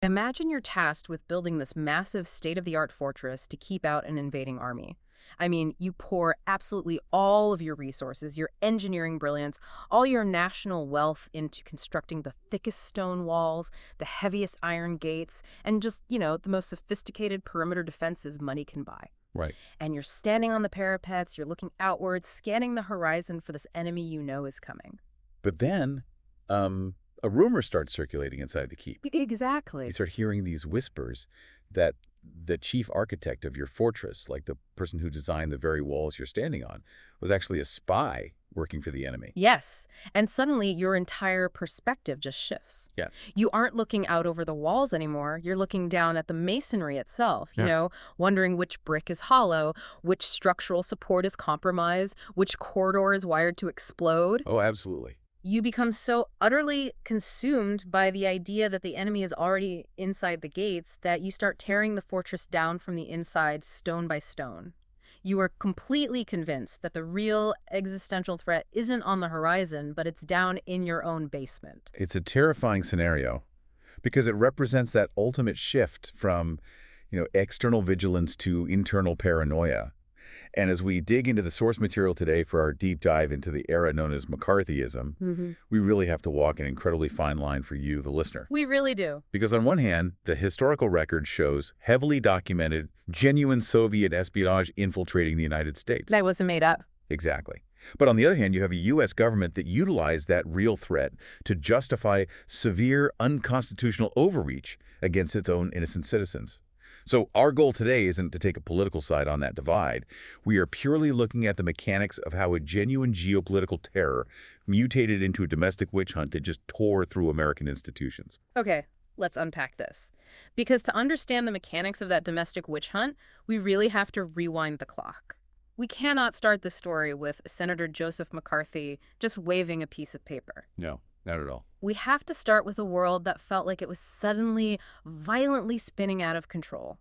Imagine you're tasked with building this massive state-of-the-art fortress to keep out an invading army. I mean, you pour absolutely all of your resources, your engineering brilliance, all your national wealth into constructing the thickest stone walls, the heaviest iron gates, and just, the most sophisticated perimeter defenses money can buy. Right. And you're standing on the parapets, you're looking outwards, scanning the horizon for this enemy you know is coming. But then a rumor starts circulating inside the keep. Exactly. You start hearing these whispers that the chief architect of your fortress, like the person who designed the very walls you're standing on, was actually a spy working for the enemy. Yes, and suddenly your entire perspective just shifts. Yeah. You aren't looking out over the walls anymore. You're looking down at the masonry itself, Yeah. wondering which brick is hollow, which structural support is compromised, which corridor is wired to explode. Oh, absolutely. You become so utterly consumed by the idea that the enemy is already inside the gates that you start tearing the fortress down from the inside stone by stone. You are completely convinced that the real existential threat isn't on the horizon, but it's down in your own basement. It's a terrifying scenario because it represents that ultimate shift from, external vigilance to internal paranoia. And as we dig into the source material today for our deep dive into the era known as McCarthyism, we really have to walk an incredibly fine line for you, the listener. We really do. Because on one hand, the historical record shows heavily documented, genuine Soviet espionage infiltrating the United States. That wasn't made up. Exactly. But on the other hand, you have a U.S. government that utilized that real threat to justify severe, unconstitutional overreach against its own innocent citizens. So our goal today isn't to take a political side on that divide. We are purely looking at the mechanics of how a genuine geopolitical terror mutated into a domestic witch hunt that just tore through American institutions. Okay, let's unpack this. Because to understand the mechanics of that domestic witch hunt, we really have to rewind the clock. We cannot start the story with Senator Joseph McCarthy just waving a piece of paper. No, not at all. We have to start with a world that felt like it was suddenly, violently spinning out of control.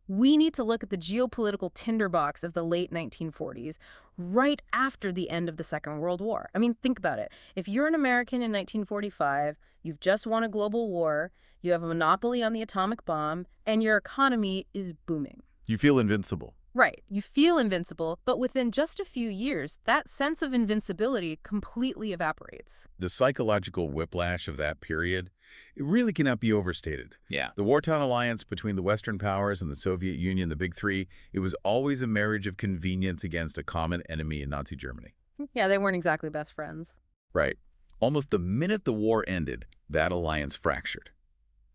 We need to look at the geopolitical tinderbox of the late 1940s, right after the end of the Second World War. I mean, think about it. If you're an American in 1945, you've just won a global war, you have a monopoly on the atomic bomb, and your economy is booming. You feel invincible. Right. You feel invincible, but within just a few years, that sense of invincibility completely evaporates. The psychological whiplash of that period, it really cannot be overstated. Yeah. The wartime alliance between the Western powers and the Soviet Union, the Big Three, it was always a marriage of convenience against a common enemy in Nazi Germany. Yeah, they weren't exactly best friends. Right. Almost the minute the war ended, that alliance fractured.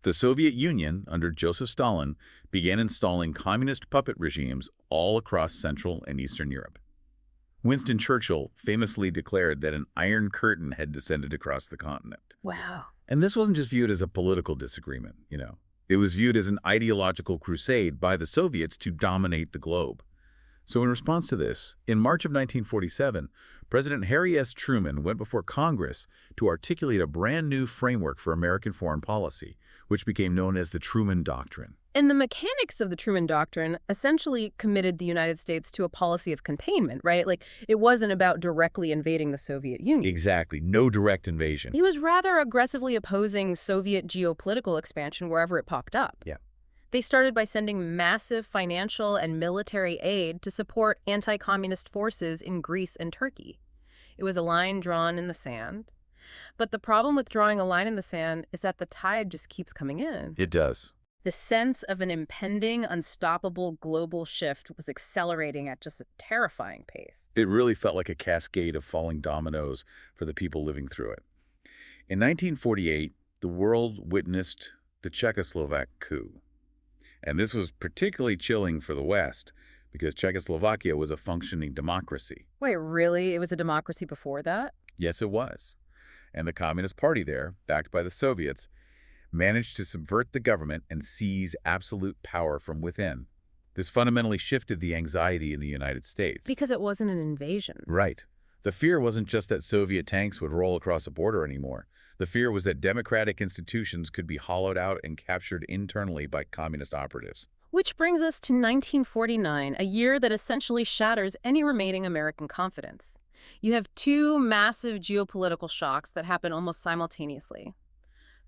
The Soviet Union, under Joseph Stalin, began installing communist puppet regimes all across Central and Eastern Europe. Winston Churchill famously declared that an iron curtain had descended across the continent. Wow. And this wasn't just viewed as a political disagreement, It was viewed as an ideological crusade by the Soviets to dominate the globe. So in response to this, in March of 1947, President Harry S. Truman went before Congress to articulate a brand new framework for American foreign policy, which became known as the Truman Doctrine. And the mechanics of the Truman Doctrine essentially committed the United States to a policy of containment, right? Like, it wasn't about directly invading the Soviet Union. Exactly. No direct invasion. He was rather aggressively opposing Soviet geopolitical expansion wherever it popped up. Yeah. They started by sending massive financial and military aid to support anti-communist forces in Greece and Turkey. It was a line drawn in the sand. But the problem with drawing a line in the sand is that the tide just keeps coming in. It does. The sense of an impending, unstoppable global shift was accelerating at just a terrifying pace. It really felt like a cascade of falling dominoes for the people living through it. In 1948, the world witnessed the Czechoslovak coup. And this was particularly chilling for the West because Czechoslovakia was a functioning democracy. Wait, really? It was a democracy before that? Yes, it was. And the Communist Party there, backed by the Soviets, managed to subvert the government and seize absolute power from within. This fundamentally shifted the anxiety in the United States. Because it wasn't an invasion. Right. The fear wasn't just that Soviet tanks would roll across a border anymore. The fear was that democratic institutions could be hollowed out and captured internally by communist operatives. Which brings us to 1949, a year that essentially shatters any remaining American confidence. You have two massive geopolitical shocks that happen almost simultaneously.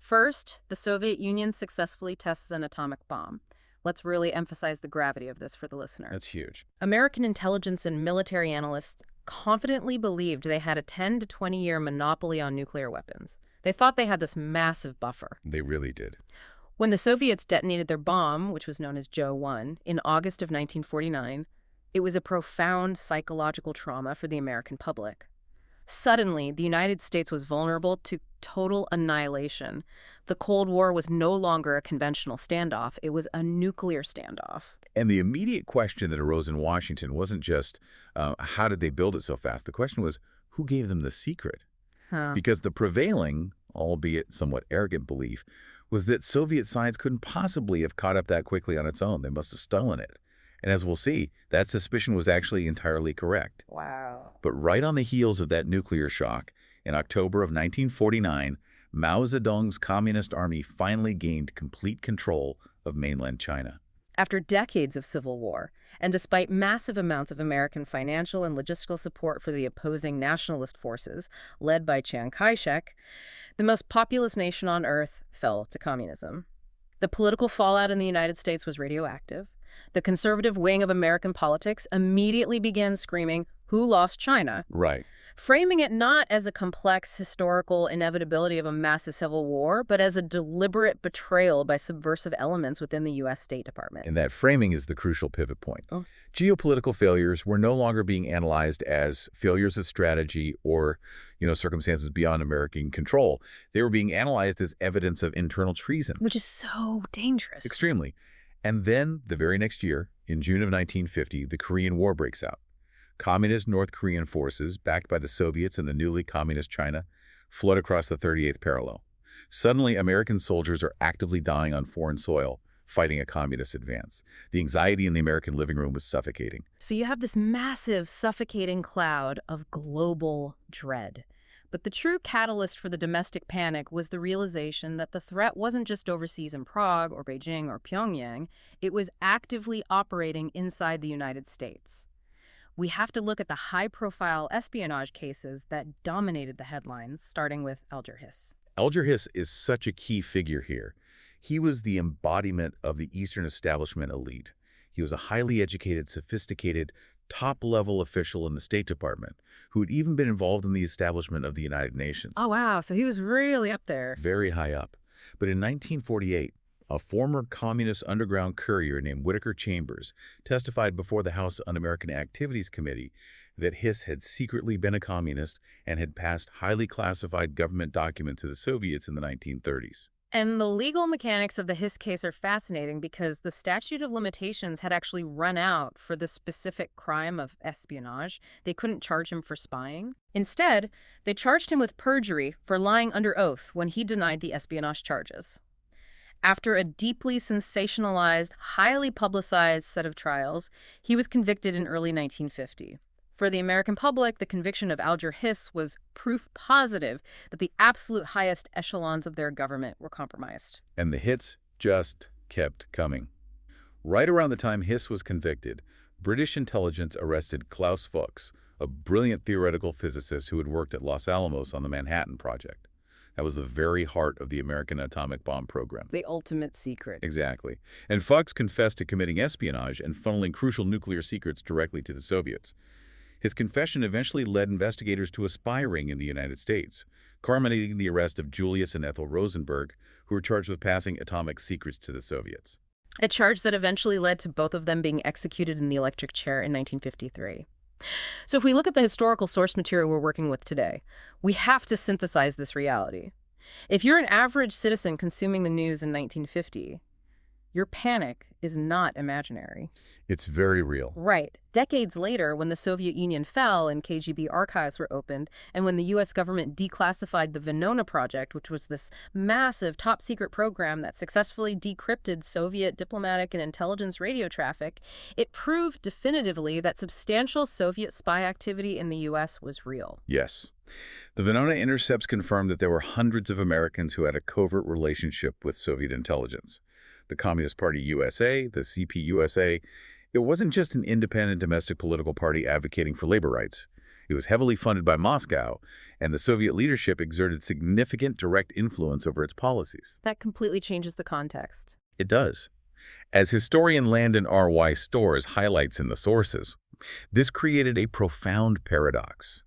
First, the Soviet Union successfully tests an atomic bomb. Let's really emphasize the gravity of this for the listener. That's huge. American intelligence and military analysts confidently believed they had a 10 to 20-year monopoly on nuclear weapons. They thought they had this massive buffer. They really did. When the Soviets detonated their bomb, which was known as Joe 1, in August of 1949, it was a profound psychological trauma for the American public. Suddenly, the United States was vulnerable to total annihilation. The Cold War was no longer a conventional standoff. It was a nuclear standoff. And the immediate question that arose in Washington wasn't just, how did they build it so fast? The question was, who gave them the secret? Because the prevailing, albeit somewhat arrogant belief, was that Soviet science couldn't possibly have caught up that quickly on its own. They must have stolen it. And as we'll see, that suspicion was actually entirely correct. Wow. But right on the heels of that nuclear shock, in October of 1949, Mao Zedong's Communist Army finally gained complete control of mainland China. After decades of civil war, and despite massive amounts of American financial and logistical support for the opposing nationalist forces, led by Chiang Kai-shek, the most populous nation on earth fell to communism. The political fallout in the United States was radioactive. The conservative wing of American politics immediately began screaming, "Who lost China?" Right. Framing it not as a complex historical inevitability of a massive civil war, but as a deliberate betrayal by subversive elements within the U.S. State Department. And that framing is the crucial pivot point. Oh. Geopolitical failures were no longer being analyzed as failures of strategy or, circumstances beyond American control. They were being analyzed as evidence of internal treason. Which is so dangerous. Extremely. And then, the very next year, in June of 1950, the Korean War breaks out. Communist North Korean forces, backed by the Soviets and the newly communist China, flood across the 38th parallel. Suddenly, American soldiers are actively dying on foreign soil, fighting a communist advance. The anxiety in the American living room was suffocating. So you have this massive, suffocating cloud of global dread. But the true catalyst for the domestic panic was the realization that the threat wasn't just overseas in Prague or Beijing or Pyongyang. It was actively operating inside the United States. We have to look at the high-profile espionage cases that dominated the headlines, starting with Edgar Hoover. Edgar Hoover is such a key figure here. He was the embodiment of the Eastern establishment elite. He was a highly educated, sophisticated, top-level official in the State Department who had even been involved in the establishment of the United Nations. Oh, wow. So he was really up there. Very high up. But in 1948, a former communist underground courier named Whittaker Chambers testified before the House Un-American Activities Committee that Hoover had secretly been a communist and had passed highly classified government documents to the Soviets in the 1930s. And the legal mechanics of the Hoover case are fascinating because the statute of limitations had actually run out for the specific crime of espionage. They couldn't charge him for spying. Instead, they charged him with perjury for lying under oath when he denied the espionage charges. After a deeply sensationalized, highly publicized set of trials, he was convicted in early 1950. For the American public, the conviction of Edgar Hoover was proof positive that the absolute highest echelons of their government were compromised. And the hits just kept coming. Right around the time Hoover was convicted, British intelligence arrested Klaus Fuchs, a brilliant theoretical physicist who had worked at Los Alamos on the Manhattan Project. That was the very heart of the American atomic bomb program. The ultimate secret. Exactly. And Fuchs confessed to committing espionage and funneling crucial nuclear secrets directly to the Soviets. His confession eventually led investigators to a spy ring in the United States, culminating in the arrest of Julius and Ethel Rosenberg, who were charged with passing atomic secrets to the Soviets. A charge that eventually led to both of them being executed in the electric chair in 1953. So if we look at the historical source material we're working with today, we have to synthesize this reality. If you're an average citizen consuming the news in 1950, your panic is not imaginary. It's very real. Right. Decades later, when the Soviet Union fell and KGB archives were opened, and when the U.S. government declassified the Venona Project, which was this massive top-secret program that successfully decrypted Soviet diplomatic and intelligence radio traffic, it proved definitively that substantial Soviet spy activity in the U.S. was real. Yes. The Venona intercepts confirmed that there were hundreds of Americans who had a covert relationship with Soviet intelligence. The Communist Party USA, the CPUSA, it wasn't just an independent domestic political party advocating for labor rights. It was heavily funded by Moscow, and the Soviet leadership exerted significant direct influence over its policies. That completely changes the context. It does. As historian Landon R.Y. Storrs highlights in the sources, this created a profound paradox.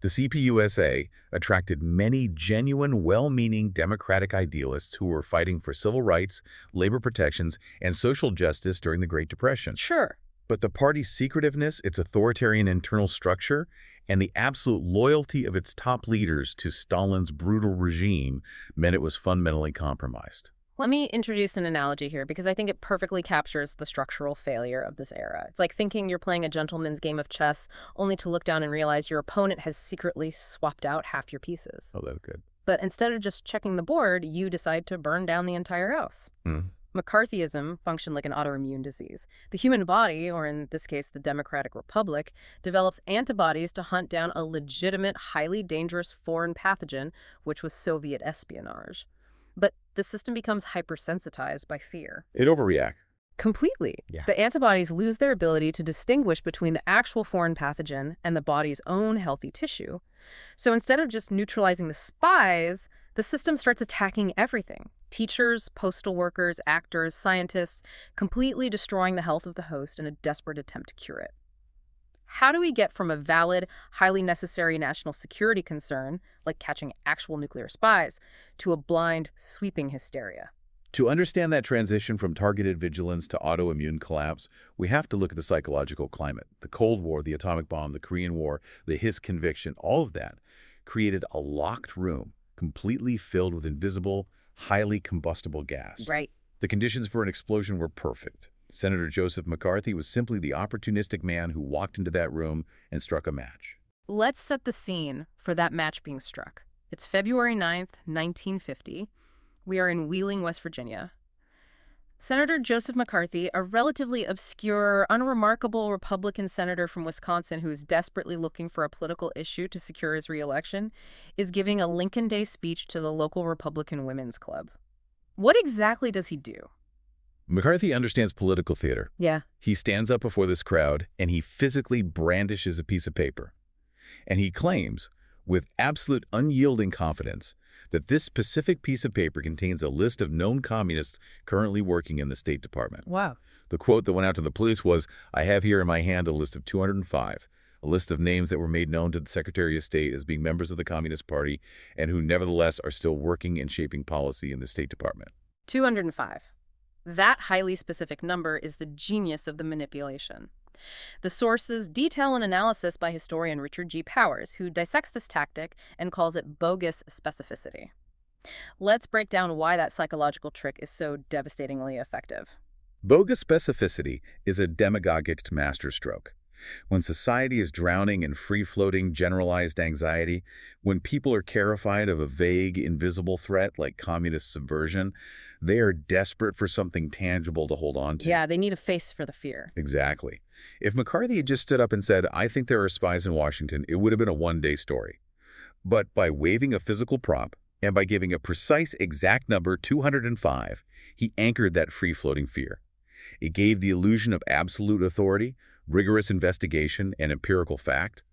The CPUSA attracted many genuine, well-meaning democratic idealists who were fighting for civil rights, labor protections, and social justice during the Great Depression. Sure. But the party's secretiveness, its authoritarian internal structure, and the absolute loyalty of its top leaders to Stalin's brutal regime meant it was fundamentally compromised. Let me introduce an analogy here because I think it perfectly captures the structural failure of this era. It's like thinking you're playing a gentleman's game of chess only to look down and realize your opponent has secretly swapped out half your pieces. Oh, that's good. But instead of just checking the board, you decide to burn down the entire house. McCarthyism functioned like an autoimmune disease. The human body, or in this case the Democratic Republic, develops antibodies to hunt down a legitimate, highly dangerous foreign pathogen, which was Soviet espionage. But the system becomes hypersensitized by fear. It overreacts. Completely. Yeah. The antibodies lose their ability to distinguish between the actual foreign pathogen and the body's own healthy tissue. So instead of just neutralizing the spies, the system starts attacking everything. Teachers, postal workers, actors, scientists, completely destroying the health of the host in a desperate attempt to cure it. How do we get from a valid, highly necessary national security concern, like catching actual nuclear spies, to a blind, sweeping hysteria? To understand that transition from targeted vigilance to autoimmune collapse, we have to look at the psychological climate. The Cold War, the atomic bomb, the Korean War, the His conviction, all of that created a locked room completely filled with invisible, highly combustible gas. Right. The conditions for an explosion were perfect. Senator Joseph McCarthy was simply the opportunistic man who walked into that room and struck a match. Let's set the scene for that match being struck. It's February 9th, 1950. We are in Wheeling, West Virginia. Senator Joseph McCarthy, a relatively obscure, unremarkable Republican senator from Wisconsin who is desperately looking for a political issue to secure his re-election, is giving a Lincoln Day speech to the local Republican Women's Club. What exactly does he do? McCarthy understands political theater. Yeah. He stands up before this crowd and he physically brandishes a piece of paper. And he claims, with absolute unyielding confidence, that this specific piece of paper contains a list of known communists currently working in the State Department. Wow. The quote that went out to the police was, "I have here in my hand a list of 205, a list of names that were made known to the Secretary of State as being members of the Communist Party and who nevertheless are still working and shaping policy in the State Department." 205. That highly specific number is the genius of the manipulation. The sources detail an analysis by historian Richard G. Powers, who dissects this tactic and calls it bogus specificity. Let's break down why that psychological trick is so devastatingly effective. Bogus specificity is a demagogic masterstroke. When society is drowning in free-floating, generalized anxiety, when people are terrified of a vague, invisible threat like communist subversion, they are desperate for something tangible to hold on to. Yeah, they need a face for the fear. Exactly. If McCarthy had just stood up and said, "I think there are spies in Washington," it would have been a one-day story. But by waving a physical prop and by giving a precise exact number, 205, he anchored that free-floating fear. It gave the illusion of absolute authority, rigorous investigation, and empirical fact.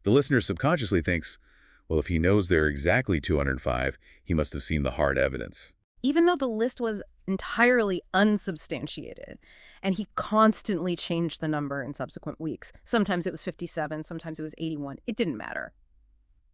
The listener subconsciously thinks, well, if he knows there are exactly 205, he must have seen the hard evidence. Even though the list was entirely unsubstantiated, and he constantly changed the number in subsequent weeks. Sometimes it was 57, sometimes it was 81. It didn't matter.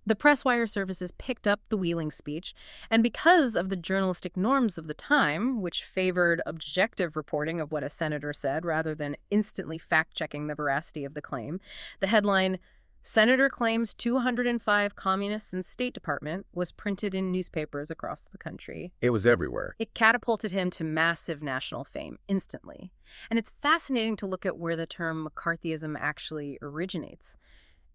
The press wire services picked up the Wheeling speech, and because of the journalistic norms of the time, which favored objective reporting of what a senator said rather than instantly fact-checking the veracity of the claim, the headline, "Senator Claims 205 Communists in State Department," was printed in newspapers across the country. It was everywhere. It catapulted him to massive national fame instantly. And it's fascinating to look at where the term McCarthyism actually originates.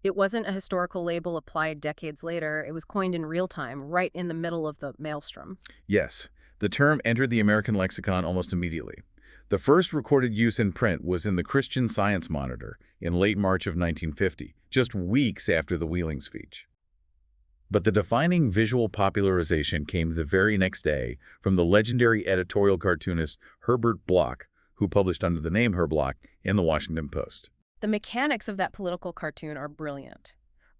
It wasn't a historical label applied decades later. It was coined in real time, right in the middle of the maelstrom. Yes, the term entered the American lexicon almost immediately. The first recorded use in print was in the Christian Science Monitor in late March of 1950, just weeks after the Wheeling speech. But the defining visual popularization came the very next day from the legendary editorial cartoonist Herbert Bloch, who published under the name Herr Bloch in the Washington Post. The mechanics of that political cartoon are brilliant.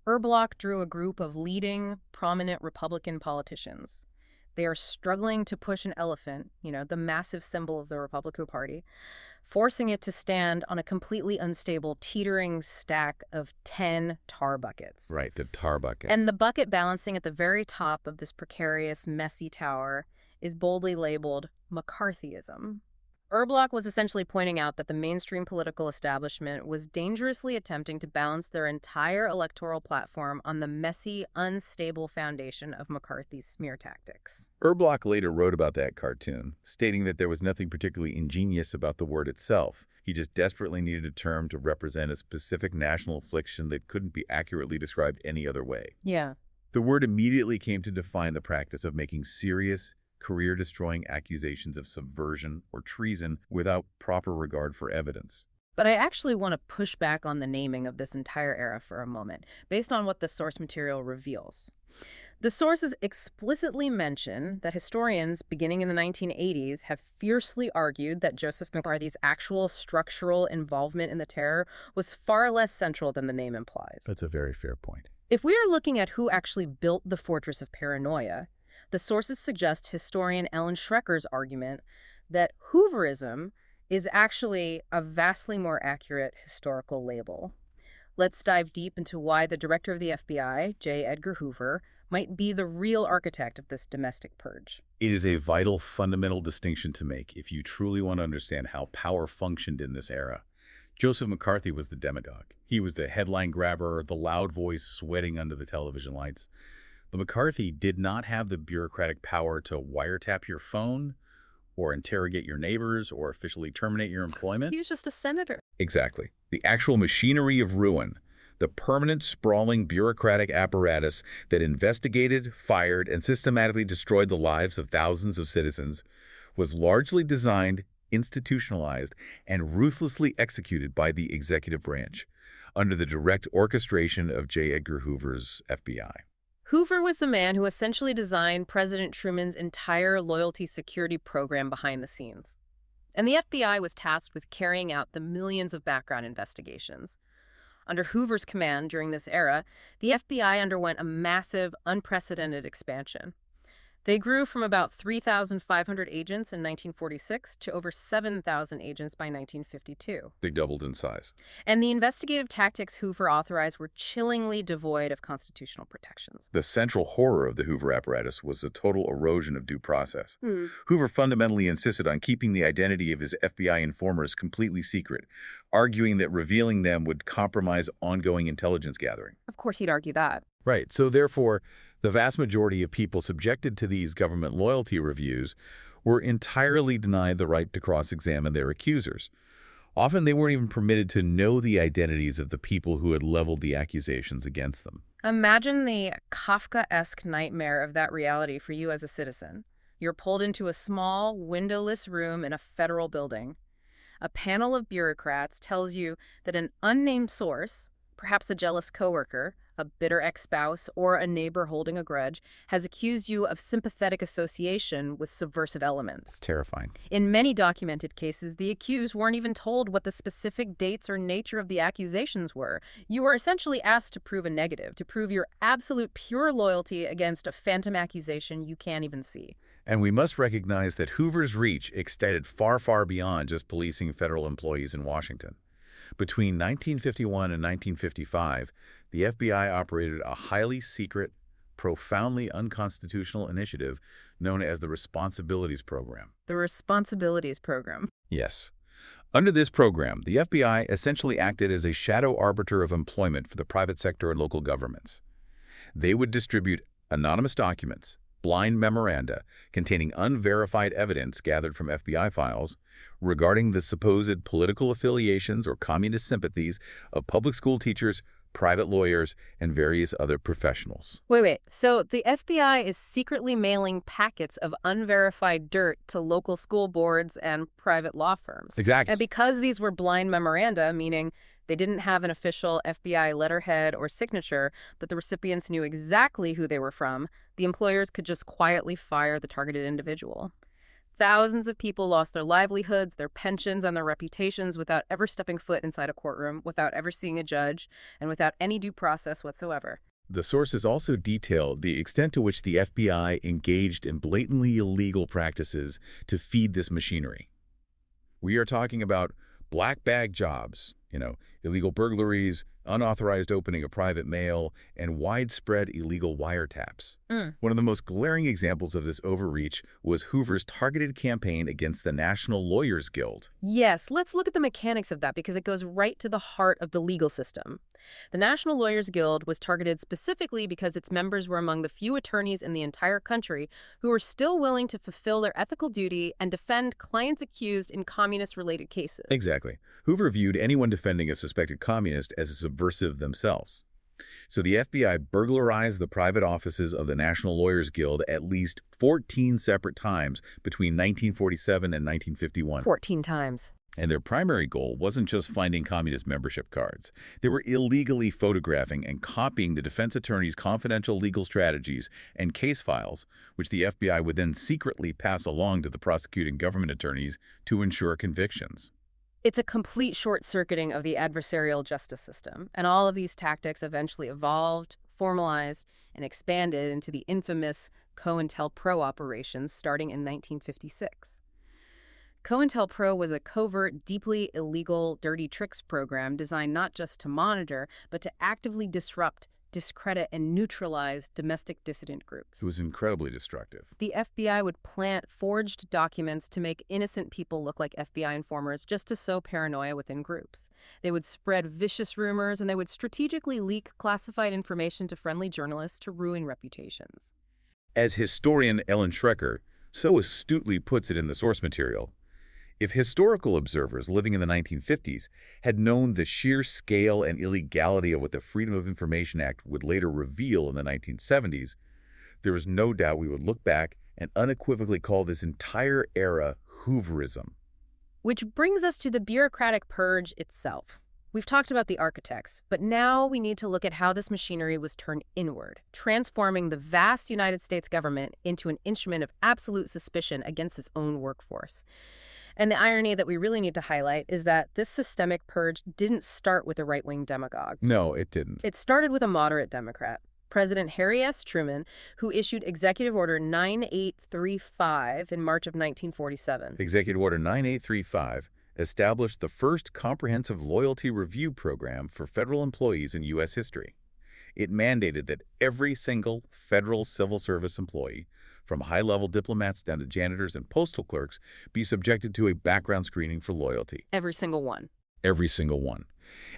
Erblock drew a group of leading, prominent Republican politicians. They are struggling to push an elephant, the massive symbol of the Republican Party, forcing it to stand on a completely unstable, teetering stack of 10 tar buckets. Right, the tar bucket. And the bucket balancing at the very top of this precarious, messy tower is boldly labeled McCarthyism. Erblock was essentially pointing out that the mainstream political establishment was dangerously attempting to balance their entire electoral platform on the messy, unstable foundation of McCarthy's smear tactics. Erblock later wrote about that cartoon, stating that there was nothing particularly ingenious about the word itself. He just desperately needed a term to represent a specific national affliction that couldn't be accurately described any other way. Yeah. The word immediately came to define the practice of making serious, career-destroying accusations of subversion or treason without proper regard for evidence. But I actually want to push back on the naming of this entire era for a moment, based on what the source material reveals. The sources explicitly mention that historians beginning in the 1980s have fiercely argued that Joseph McCarthy's actual structural involvement in the terror was far less central than the name implies. That's a very fair point. If we are looking at who actually built the fortress of paranoia, the sources suggest historian Ellen Schrecker's argument that Hooverism is actually a vastly more accurate historical label. Let's dive deep into why the director of the FBI, J. Edgar Hoover, might be the real architect of this domestic purge. It is a vital, fundamental distinction to make if you truly want to understand how power functioned in this era. Joseph McCarthy was the demagogue. He was the headline grabber, the loud voice sweating under the television lights. But McCarthy did not have the bureaucratic power to wiretap your phone or interrogate your neighbors or officially terminate your employment. He was just a senator. Exactly. The actual machinery of ruin, the permanent sprawling bureaucratic apparatus that investigated, fired, and systematically destroyed the lives of thousands of citizens, was largely designed, institutionalized, and ruthlessly executed by the executive branch under the direct orchestration of J. Edgar Hoover's FBI. Hoover was the man who essentially designed President Truman's entire loyalty security program behind the scenes. And the FBI was tasked with carrying out the millions of background investigations. Under Hoover's command during this era, the FBI underwent a massive, unprecedented expansion. They grew from about 3,500 agents in 1946 to over 7,000 agents by 1952. They doubled in size. And the investigative tactics Hoover authorized were chillingly devoid of constitutional protections. The central horror of the Hoover apparatus was the total erosion of due process. Hoover fundamentally insisted on keeping the identity of his FBI informers completely secret, arguing that revealing them would compromise ongoing intelligence gathering. Of course he'd argue that. Right. So therefore, the vast majority of people subjected to these government loyalty reviews were entirely denied the right to cross-examine their accusers. Often they weren't even permitted to know the identities of the people who had leveled the accusations against them. Imagine the Kafkaesque nightmare of that reality for you as a citizen. You're pulled into a small, windowless room in a federal building. A panel of bureaucrats tells you that an unnamed source, perhaps a jealous coworker, a bitter ex-spouse, or a neighbor holding a grudge, has accused you of sympathetic association with subversive elements. It's terrifying. In many documented cases, the accused weren't even told what the specific dates or nature of the accusations were. You were essentially asked to prove a negative, to prove your absolute pure loyalty against a phantom accusation you can't even see. And we must recognize that Hoover's reach extended far, far beyond just policing federal employees in Washington. Between 1951 and 1955, the FBI operated a highly secret, profoundly unconstitutional initiative known as the Responsibilities Program. The Responsibilities Program. Yes. Under this program, the FBI essentially acted as a shadow arbiter of employment for the private sector and local governments. They would distribute anonymous documents, blind memoranda containing unverified evidence gathered from FBI files regarding the supposed political affiliations or communist sympathies of public school teachers, private lawyers, and various other professionals. Wait. So the FBI is secretly mailing packets of unverified dirt to local school boards and private law firms. Exactly. And because these were blind memoranda, meaning they didn't have an official FBI letterhead or signature, but the recipients knew exactly who they were from, the employers could just quietly fire the targeted individual. Thousands of people lost their livelihoods, their pensions, and their reputations without ever stepping foot inside a courtroom, without ever seeing a judge, and without any due process whatsoever. The sources also detailed the extent to which the FBI engaged in blatantly illegal practices to feed this machinery. We are talking about black bag jobs, illegal burglaries, unauthorized opening of private mail, and widespread illegal wiretaps. One of the most glaring examples of this overreach was Hoover's targeted campaign against the National Lawyers Guild. Yes, let's look at the mechanics of that because it goes right to the heart of the legal system. The National Lawyers Guild was targeted specifically because its members were among the few attorneys in the entire country who were still willing to fulfill their ethical duty and defend clients accused in communist-related cases. Exactly. Hoover viewed anyone defending a suspected communist as a subversive themselves. So the FBI burglarized the private offices of the National Lawyers Guild at least 14 separate times between 1947 and 1951. 14 times. And their primary goal wasn't just finding communist membership cards. They were illegally photographing and copying the defense attorney's confidential legal strategies and case files, which the FBI would then secretly pass along to the prosecuting government attorneys to ensure convictions. It's a complete short-circuiting of the adversarial justice system, and all of these tactics eventually evolved, formalized, and expanded into the infamous COINTELPRO operations starting in 1956. COINTELPRO was a covert, deeply illegal dirty tricks program designed not just to monitor, but to actively disrupt, discredit, and neutralize domestic dissident groups. It was incredibly destructive. The FBI would plant forged documents to make innocent people look like FBI informers just to sow paranoia within groups. They would spread vicious rumors, and they would strategically leak classified information to friendly journalists to ruin reputations. As historian Ellen Schrecker so astutely puts it in the source material, if historical observers living in the 1950s had known the sheer scale and illegality of what the Freedom of Information Act would later reveal in the 1970s, there is no doubt we would look back and unequivocally call this entire era Hooverism. Which brings us to the bureaucratic purge itself. We've talked about the architects, but now we need to look at how this machinery was turned inward, transforming the vast United States government into an instrument of absolute suspicion against its own workforce. And the irony that we really need to highlight is that this systemic purge didn't start with a right-wing demagogue. No, it didn't. It started with a moderate Democrat, President Harry S. Truman, who issued Executive Order 9835 in March of 1947. Executive Order 9835 established the first comprehensive loyalty review program for federal employees in U.S. history. It mandated that every single federal civil service employee, from high-level diplomats down to janitors and postal clerks, be subjected to a background screening for loyalty. Every single one. Every single one.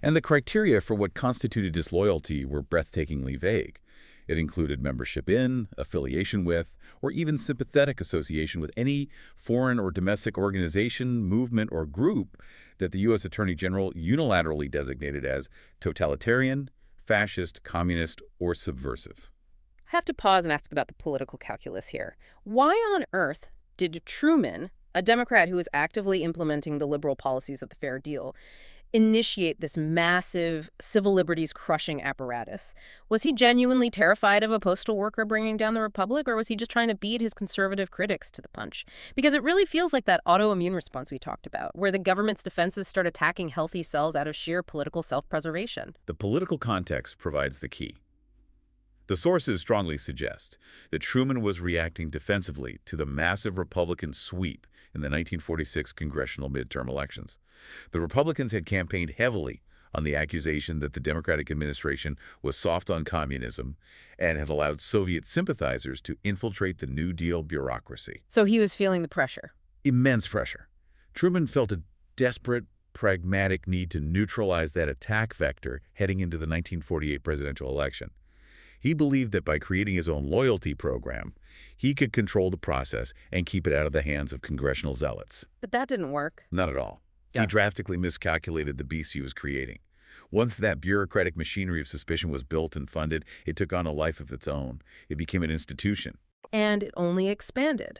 And the criteria for what constituted disloyalty were breathtakingly vague. It included membership in, affiliation with, or even sympathetic association with any foreign or domestic organization, movement, or group that the U.S. Attorney General unilaterally designated as totalitarian, fascist, communist, or subversive. I have to pause and ask about the political calculus here. Why on earth did Truman, a Democrat who was actively implementing the liberal policies of the Fair Deal, initiate this massive civil liberties crushing apparatus? Was he genuinely terrified of a postal worker bringing down the republic, or was he just trying to beat his conservative critics to the punch? Because it really feels like that autoimmune response we talked about, where the government's defenses start attacking healthy cells out of sheer political self-preservation. The political context provides the key. The sources strongly suggest that Truman was reacting defensively to the massive Republican sweep in the 1946 congressional midterm elections. The Republicans had campaigned heavily on the accusation that the Democratic administration was soft on communism and had allowed Soviet sympathizers to infiltrate the New Deal bureaucracy. So he was feeling the pressure. Immense pressure. Truman felt a desperate, pragmatic need to neutralize that attack vector heading into the 1948 presidential election. He believed that by creating his own loyalty program, he could control the process and keep it out of the hands of congressional zealots. But that didn't work. Not at all. He drastically miscalculated the beast he was creating. Once that bureaucratic machinery of suspicion was built and funded, it took on a life of its own. It became an institution. And it only expanded.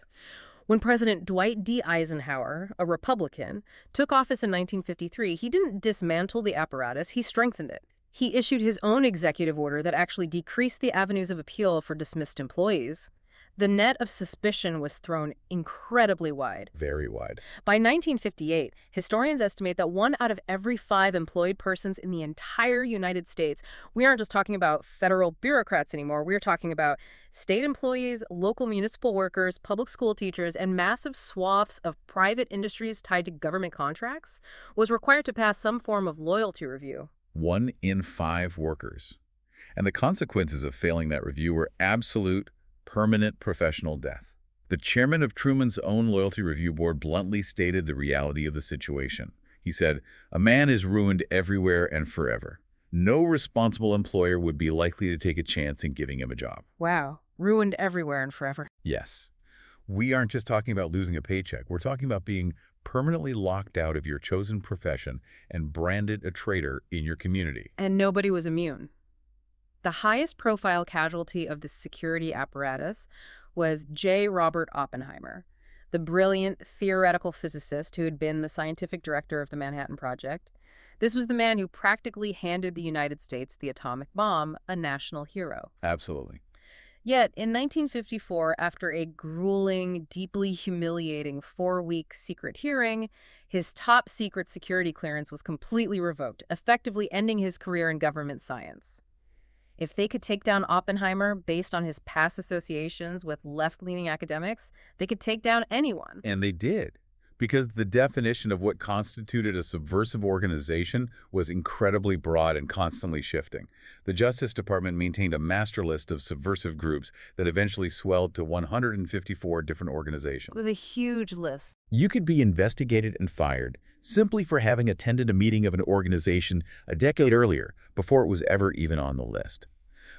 When President Dwight D. Eisenhower, a Republican, took office in 1953, he didn't dismantle the apparatus, he strengthened it. He issued his own executive order that actually decreased the avenues of appeal for dismissed employees. The net of suspicion was thrown incredibly wide. Very wide. By 1958, historians estimate that 1 out of every 5 employed persons in the entire United States, we aren't just talking about federal bureaucrats anymore, we're talking about state employees, local municipal workers, public school teachers, and massive swaths of private industries tied to government contracts, was required to pass some form of loyalty review. 1 in 5 workers. And the consequences of failing that review were absolute, permanent professional death. The chairman of Truman's own loyalty review board bluntly stated the reality of the situation. He said, "A man is ruined everywhere and forever. No responsible employer would be likely to take a chance in giving him a job." Wow. Ruined everywhere and forever. Yes. We aren't just talking about losing a paycheck. We're talking about being permanently locked out of your chosen profession and branded a traitor in your community. And nobody was immune. The highest profile casualty of the security apparatus was J. Robert Oppenheimer, the brilliant theoretical physicist who had been the scientific director of the Manhattan Project. This was the man who practically handed the United States the atomic bomb, a national hero. Absolutely. Yet, in 1954, after a grueling, deeply humiliating 4-week secret hearing, his top secret security clearance was completely revoked, effectively ending his career in government science. If they could take down Oppenheimer based on his past associations with left-leaning academics, they could take down anyone. And they did, because the definition of what constituted a subversive organization was incredibly broad and constantly shifting. The Justice Department maintained a master list of subversive groups that eventually swelled to 154 different organizations. It was a huge list. You could be investigated and fired simply for having attended a meeting of an organization a decade earlier, before it was ever even on the list.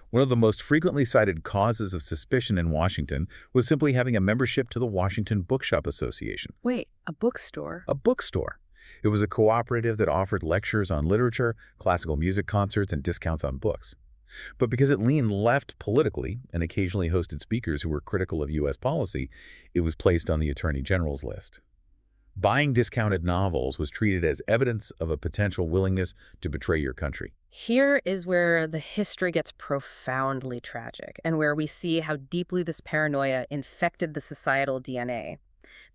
One of the most frequently cited causes of suspicion in Washington was simply having a membership to the Washington Bookshop Association. Wait, a bookstore? A bookstore. It was a cooperative that offered lectures on literature, classical music concerts, and discounts on books. But because it leaned left politically and occasionally hosted speakers who were critical of U.S. policy, it was placed on the Attorney General's list. Buying discounted novels was treated as evidence of a potential willingness to betray your country. Here is where the history gets profoundly tragic and where we see how deeply this paranoia infected the societal DNA.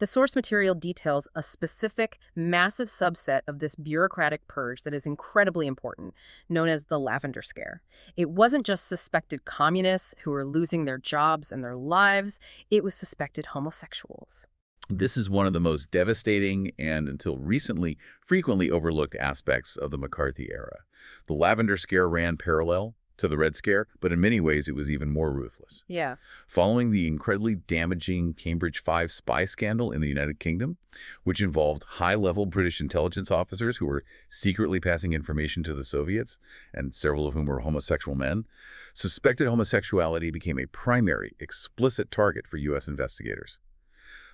The source material details a specific, massive subset of this bureaucratic purge that is incredibly important, known as the Lavender Scare. It wasn't just suspected communists who were losing their jobs and their lives, it was suspected homosexuals. This is one of the most devastating and, until recently, frequently overlooked aspects of the McCarthy era. The Lavender Scare ran parallel to the Red Scare, but in many ways it was even more ruthless. Yeah. Following the incredibly damaging Cambridge 5 spy scandal in the United Kingdom, which involved high-level British intelligence officers who were secretly passing information to the Soviets, and several of whom were homosexual men, suspected homosexuality became a primary, explicit target for U.S. investigators.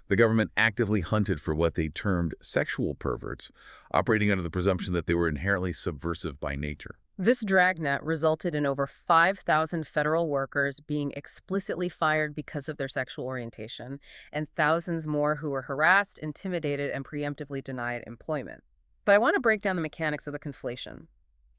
The government actively hunted for what they termed sexual perverts, operating under the presumption that they were inherently subversive by nature. This dragnet resulted in over 5,000 federal workers being explicitly fired because of their sexual orientation, and thousands more who were harassed, intimidated, and preemptively denied employment. But I want to break down the mechanics of the conflation.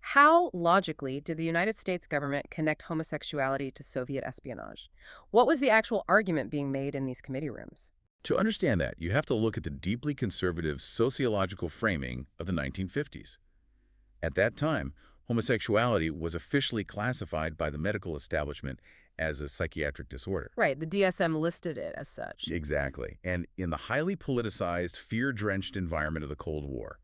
How, logically, did the United States government connect homosexuality to Soviet espionage? What was the actual argument being made in these committee rooms? To understand that, you have to look at the deeply conservative sociological framing of the 1950s. At that time, homosexuality was officially classified by the medical establishment as a psychiatric disorder. Right, the DSM listed it as such. Exactly. And in the highly politicized, fear-drenched environment of the Cold War,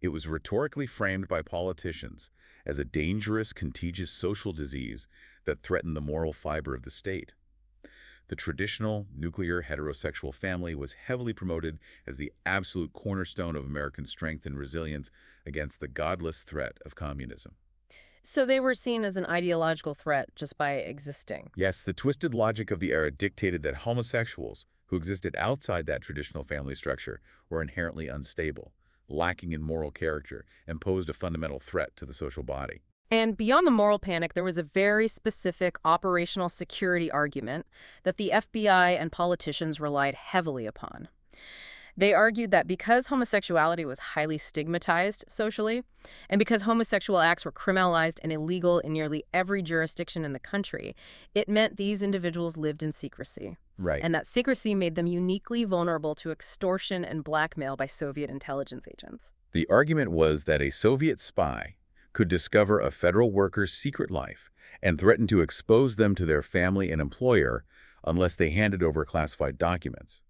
it was rhetorically framed by politicians as a dangerous, contagious social disease that threatened the moral fiber of the state. The traditional, nuclear, heterosexual family was heavily promoted as the absolute cornerstone of American strength and resilience against the godless threat of communism. So they were seen as an ideological threat just by existing. Yes, the twisted logic of the era dictated that homosexuals, who existed outside that traditional family structure, were inherently unstable, lacking in moral character, and posed a fundamental threat to the social body. And beyond the moral panic, there was a very specific operational security argument that the FBI and politicians relied heavily upon. They argued that because homosexuality was highly stigmatized socially, and because homosexual acts were criminalized and illegal in nearly every jurisdiction in the country, it meant these individuals lived in secrecy. Right. And that secrecy made them uniquely vulnerable to extortion and blackmail by Soviet intelligence agents. The argument was that a Soviet spy could discover a federal worker's secret life and threaten to expose them to their family and employer unless they handed over classified documents.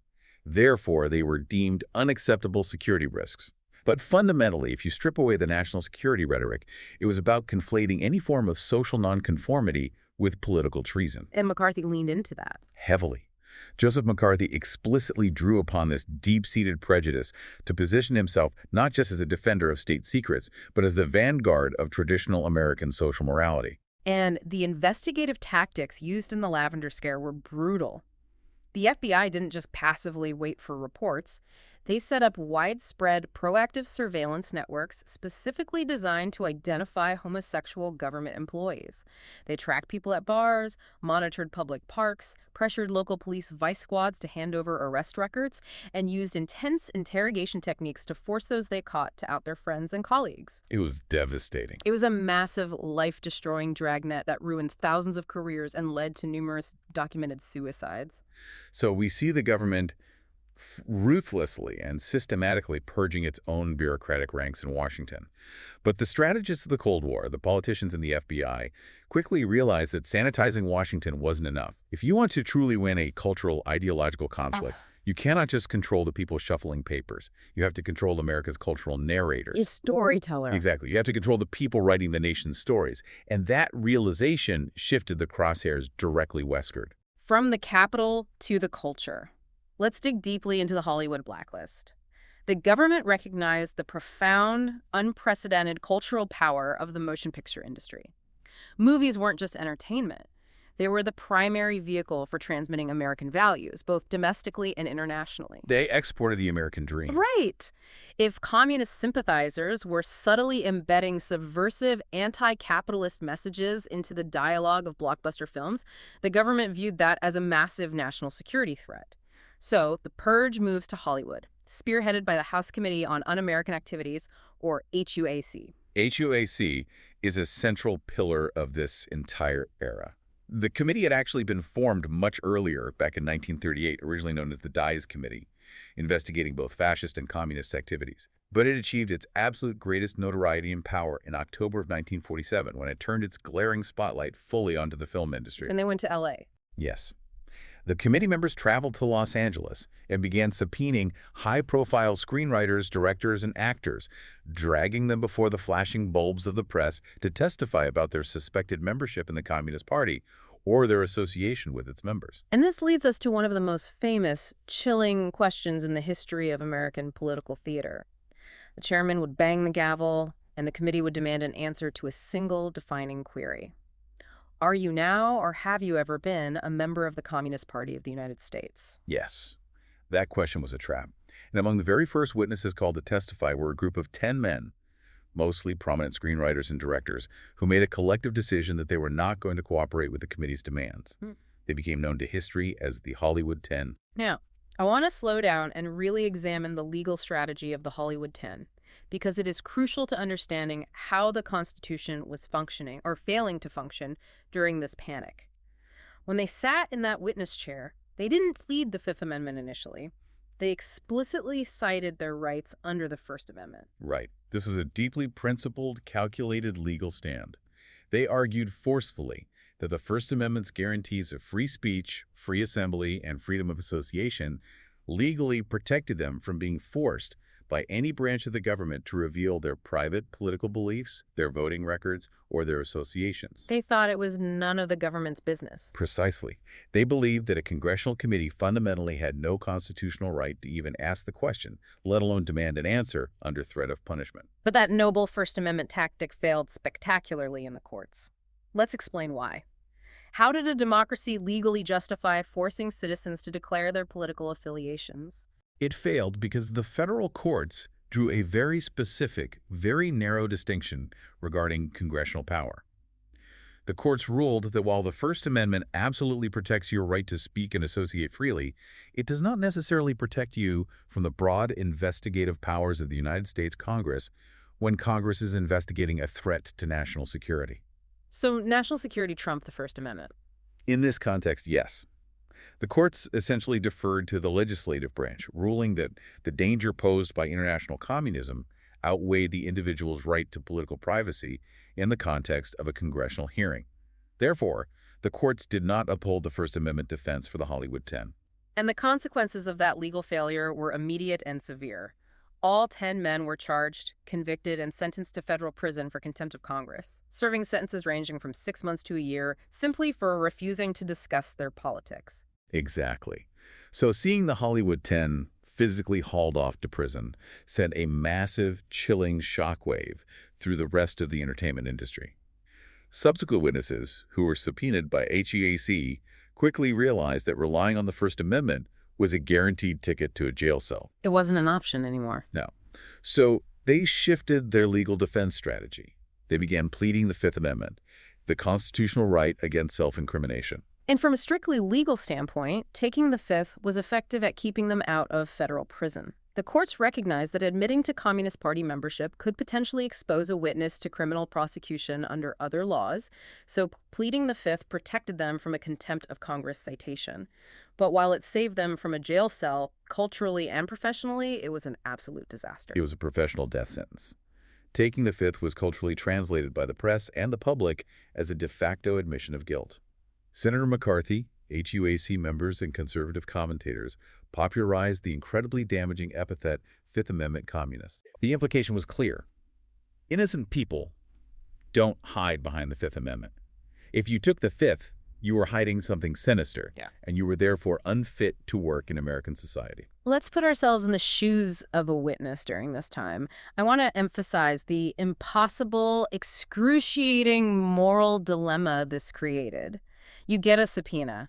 Therefore, they were deemed unacceptable security risks. But fundamentally, if you strip away the national security rhetoric, it was about conflating any form of social nonconformity with political treason. And McCarthy leaned into that. Heavily. Joseph McCarthy explicitly drew upon this deep-seated prejudice to position himself not just as a defender of state secrets, but as the vanguard of traditional American social morality. And the investigative tactics used in the Lavender Scare were brutal. The FBI didn't just passively wait for reports. They set up widespread proactive surveillance networks specifically designed to identify homosexual government employees. They tracked people at bars, monitored public parks, pressured local police vice squads to hand over arrest records, and used intense interrogation techniques to force those they caught to out their friends and colleagues. It was devastating. It was a massive, life-destroying dragnet that ruined thousands of careers and led to numerous documented suicides. So we see the government ruthlessly and systematically purging its own bureaucratic ranks in Washington. But the strategists of the Cold War, the politicians in the FBI, quickly realized that sanitizing Washington wasn't enough. If you want to truly win a cultural, ideological conflict, you cannot just control the people shuffling papers. You have to control America's cultural narrators. A storyteller. Exactly. You have to control the people writing the nation's stories. And that realization shifted the crosshairs directly westward. From the capital to the culture. Let's dig deeply into the Hollywood blacklist. The government recognized the profound, unprecedented cultural power of the motion picture industry. Movies weren't just entertainment. They were the primary vehicle for transmitting American values, both domestically and internationally. They exported the American dream. Right. If communist sympathizers were subtly embedding subversive anti-capitalist messages into the dialogue of blockbuster films, the government viewed that as a massive national security threat. So, the purge moves to Hollywood, spearheaded by the House Committee on Un-American Activities, or HUAC. HUAC is a central pillar of this entire era. The committee had actually been formed much earlier, back in 1938, originally known as the Dies Committee, investigating both fascist and communist activities. But it achieved its absolute greatest notoriety and power in October of 1947, when it turned its glaring spotlight fully onto the film industry. And they went to L.A. Yes. The committee members traveled to Los Angeles and began subpoenaing high-profile screenwriters, directors, and actors, dragging them before the flashing bulbs of the press to testify about their suspected membership in the Communist Party or their association with its members. And this leads us to one of the most famous, chilling questions in the history of American political theater. The chairman would bang the gavel, and the committee would demand an answer to a single defining query. Are you now, or have you ever been, a member of the Communist Party of the United States? Yes, that question was a trap. And among the very first witnesses called to testify were a group of 10 men, mostly prominent screenwriters and directors, who made a collective decision that they were not going to cooperate with the committee's demands. They became known to history as the Hollywood 10. Now, I want to slow down and really examine the legal strategy of the Hollywood 10, because it is crucial to understanding how the Constitution was functioning, or failing to function, during this panic. When they sat in that witness chair, they didn't plead the Fifth Amendment initially. They explicitly cited their rights under the First Amendment. Right. This was a deeply principled, calculated legal stand. They argued forcefully that the First Amendment's guarantees of free speech, free assembly, and freedom of association legally protected them from being forced by any branch of the government to reveal their private political beliefs, their voting records, or their associations. They thought it was none of the government's business. Precisely. They believed that a congressional committee fundamentally had no constitutional right to even ask the question, let alone demand an answer under threat of punishment. But that noble First Amendment tactic failed spectacularly in the courts. Let's explain why. How did a democracy legally justify forcing citizens to declare their political affiliations? It failed because the federal courts drew a very specific, very narrow distinction regarding congressional power. The courts ruled that while the First Amendment absolutely protects your right to speak and associate freely, it does not necessarily protect you from the broad investigative powers of the United States Congress when Congress is investigating a threat to national security. So national security trumped the First Amendment. In this context, yes. The courts essentially deferred to the legislative branch, ruling that the danger posed by international communism outweighed the individual's right to political privacy in the context of a congressional hearing. Therefore, the courts did not uphold the First Amendment defense for the Hollywood 10. And the consequences of that legal failure were immediate and severe. All 10 men were charged, convicted, and sentenced to federal prison for contempt of Congress, serving sentences ranging from 6 months to a year simply for refusing to discuss their politics. Exactly. So seeing the Hollywood 10 physically hauled off to prison sent a massive, chilling shockwave through the rest of the entertainment industry. Subsequent witnesses, who were subpoenaed by HEAC, quickly realized that relying on the First Amendment was a guaranteed ticket to a jail cell. It wasn't an option anymore. No. So they shifted their legal defense strategy. They began pleading the Fifth Amendment, the constitutional right against self-incrimination. And from a strictly legal standpoint, taking the Fifth was effective at keeping them out of federal prison. The courts recognized that admitting to Communist Party membership could potentially expose a witness to criminal prosecution under other laws, so pleading the Fifth protected them from a contempt of Congress citation. But while it saved them from a jail cell, culturally and professionally, it was an absolute disaster. It was a professional death sentence. Taking the Fifth was culturally translated by the press and the public as a de facto admission of guilt. Senator McCarthy, HUAC members, and conservative commentators popularized the incredibly damaging epithet Fifth Amendment communist. The implication was clear. Innocent people don't hide behind the Fifth Amendment. If you took the Fifth, you were hiding something sinister, and you were therefore unfit to work in American society. Let's put ourselves in the shoes of a witness during this time. I want to emphasize the impossible, excruciating moral dilemma this created. You get a subpoena.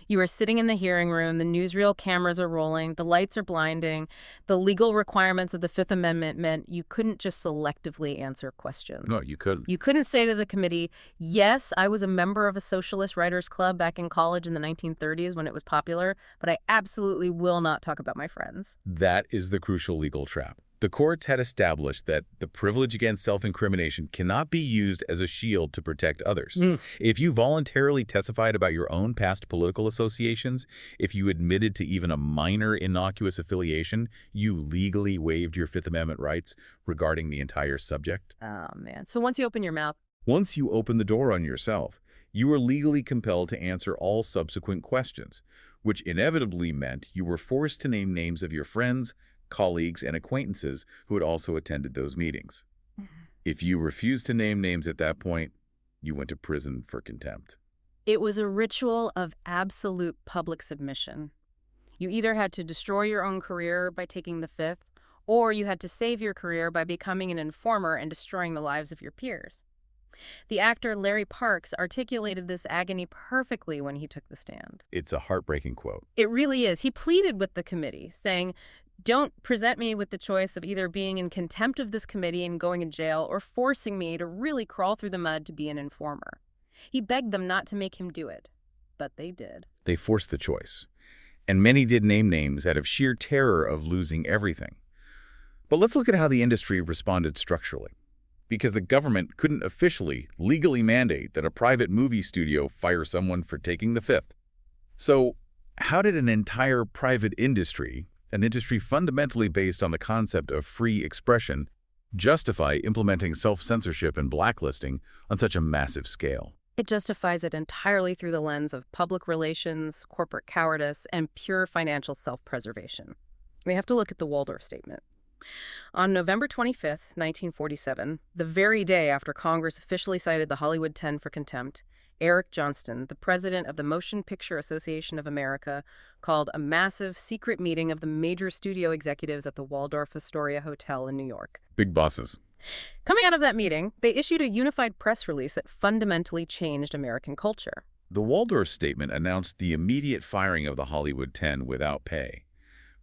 You are sitting in the hearing room, the newsreel cameras are rolling, the lights are blinding. The legal requirements of the Fifth Amendment meant you couldn't just selectively answer questions. No, you couldn't. You couldn't say to the committee, yes, I was a member of a socialist writers club back in college in the 1930s when it was popular, but I absolutely will not talk about my friends. That is the crucial legal trap. The courts had established that the privilege against self-incrimination cannot be used as a shield to protect others. If you voluntarily testified about your own past political associations, if you admitted to even a minor innocuous affiliation, you legally waived your Fifth Amendment rights regarding the entire subject. Oh, man. So once you open your mouth. Once you open the door on yourself, you were legally compelled to answer all subsequent questions, which inevitably meant you were forced to name names of your friends, colleagues, and acquaintances who had also attended those meetings. If you refused to name names at that point, you went to prison for contempt. It was a ritual of absolute public submission. You either had to destroy your own career by taking the Fifth, or you had to save your career by becoming an informer and destroying the lives of your peers. The actor Larry Parks articulated this agony perfectly when he took the stand. It's a heartbreaking quote. It really is. He pleaded with the committee, saying, "Don't present me with the choice of either being in contempt of this committee and going in jail or forcing me to really crawl through the mud to be an informer." He begged them not to make him do it, but they did. They forced the choice, and many did name names out of sheer terror of losing everything. But let's look at how the industry responded structurally. Because the government couldn't officially, legally mandate that a private movie studio fire someone for taking the Fifth. So how did an entire private industry, an industry fundamentally based on the concept of free expression, justify implementing self-censorship and blacklisting on such a massive scale? It justifies it entirely through the lens of public relations, corporate cowardice, and pure financial self-preservation. We have to look at the Waldorf Statement. On November 25th, 1947, the very day after Congress officially cited the Hollywood 10 for contempt, Eric Johnston, the president of the Motion Picture Association of America, called a massive secret meeting of the major studio executives at the Waldorf Astoria Hotel in New York. Big bosses. Coming out of that meeting, they issued a unified press release that fundamentally changed American culture. The Waldorf Statement announced the immediate firing of the Hollywood 10 without pay.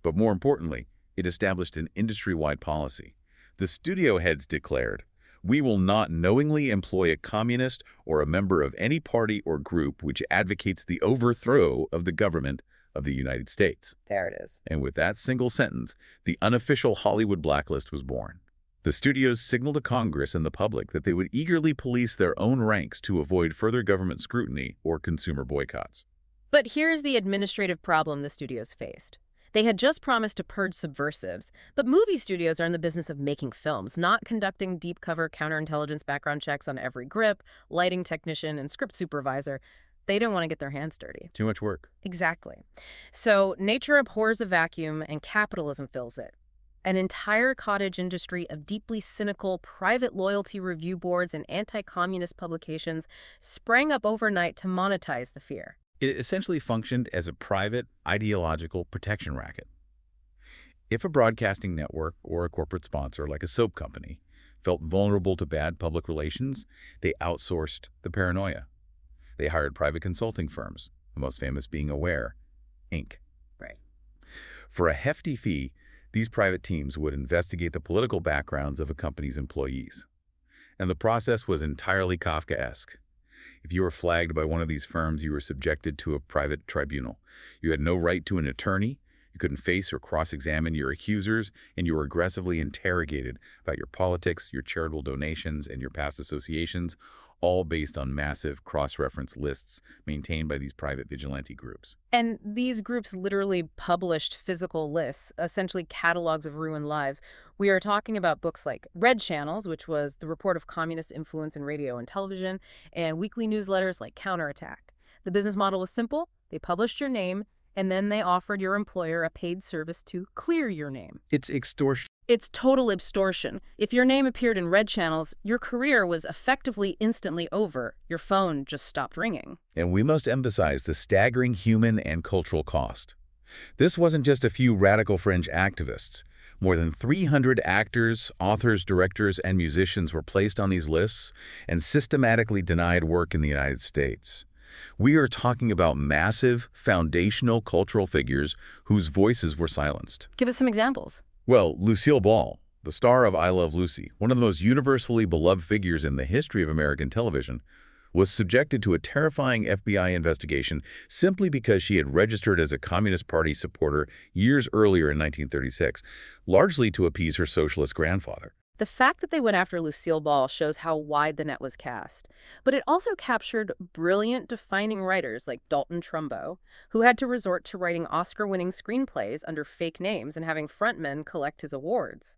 But more importantly, it established an industry-wide policy. The studio heads declared, "We will not knowingly employ a communist or a member of any party or group which advocates the overthrow of the government of the United States." There it is. And with that single sentence, the unofficial Hollywood blacklist was born. The studios signaled to Congress and the public that they would eagerly police their own ranks to avoid further government scrutiny or consumer boycotts. But here's the administrative problem the studios faced. They had just promised to purge subversives, but movie studios are in the business of making films, not conducting deep cover counterintelligence background checks on every grip, lighting technician, and script supervisor. They don't want to get their hands dirty. Too much work. Exactly. So nature abhors a vacuum and capitalism fills it. An entire cottage industry of deeply cynical private loyalty review boards and anti-communist publications sprang up overnight to monetize the fear. It essentially functioned as a private, ideological protection racket. If a broadcasting network or a corporate sponsor, like a soap company, felt vulnerable to bad public relations, they outsourced the paranoia. They hired private consulting firms, the most famous being Aware, Inc. Right. For a hefty fee, these private teams would investigate the political backgrounds of a company's employees. And the process was entirely Kafkaesque. If you were flagged by one of these firms, you were subjected to a private tribunal. You had no right to an attorney, you couldn't face or cross-examine your accusers, and you were aggressively interrogated about your politics, your charitable donations, and your past associations, all based on massive cross-reference lists maintained by these private vigilante groups. And these groups literally published physical lists, essentially catalogs of ruined lives. We are talking about books like Red Channels, which was the report of communist influence in radio and television, and weekly newsletters like Counterattack. The business model was simple. They published your name, and then they offered your employer a paid service to clear your name. It's extortion. It's total extortion. If your name appeared in Red Channels, your career was effectively instantly over. Your phone just stopped ringing. And we must emphasize the staggering human and cultural cost. This wasn't just a few radical fringe activists. More than 300 actors, authors, directors, and musicians were placed on these lists and systematically denied work in the United States. We are talking about massive, foundational cultural figures whose voices were silenced. Give us some examples. Well, Lucille Ball, the star of I Love Lucy, one of the most universally beloved figures in the history of American television, was subjected to a terrifying FBI investigation simply because she had registered as a Communist Party supporter years earlier in 1936, largely to appease her socialist grandfather. The fact that they went after Lucille Ball shows how wide the net was cast. But it also captured brilliant, defining writers like Dalton Trumbo, who had to resort to writing Oscar-winning screenplays under fake names and having frontmen collect his awards.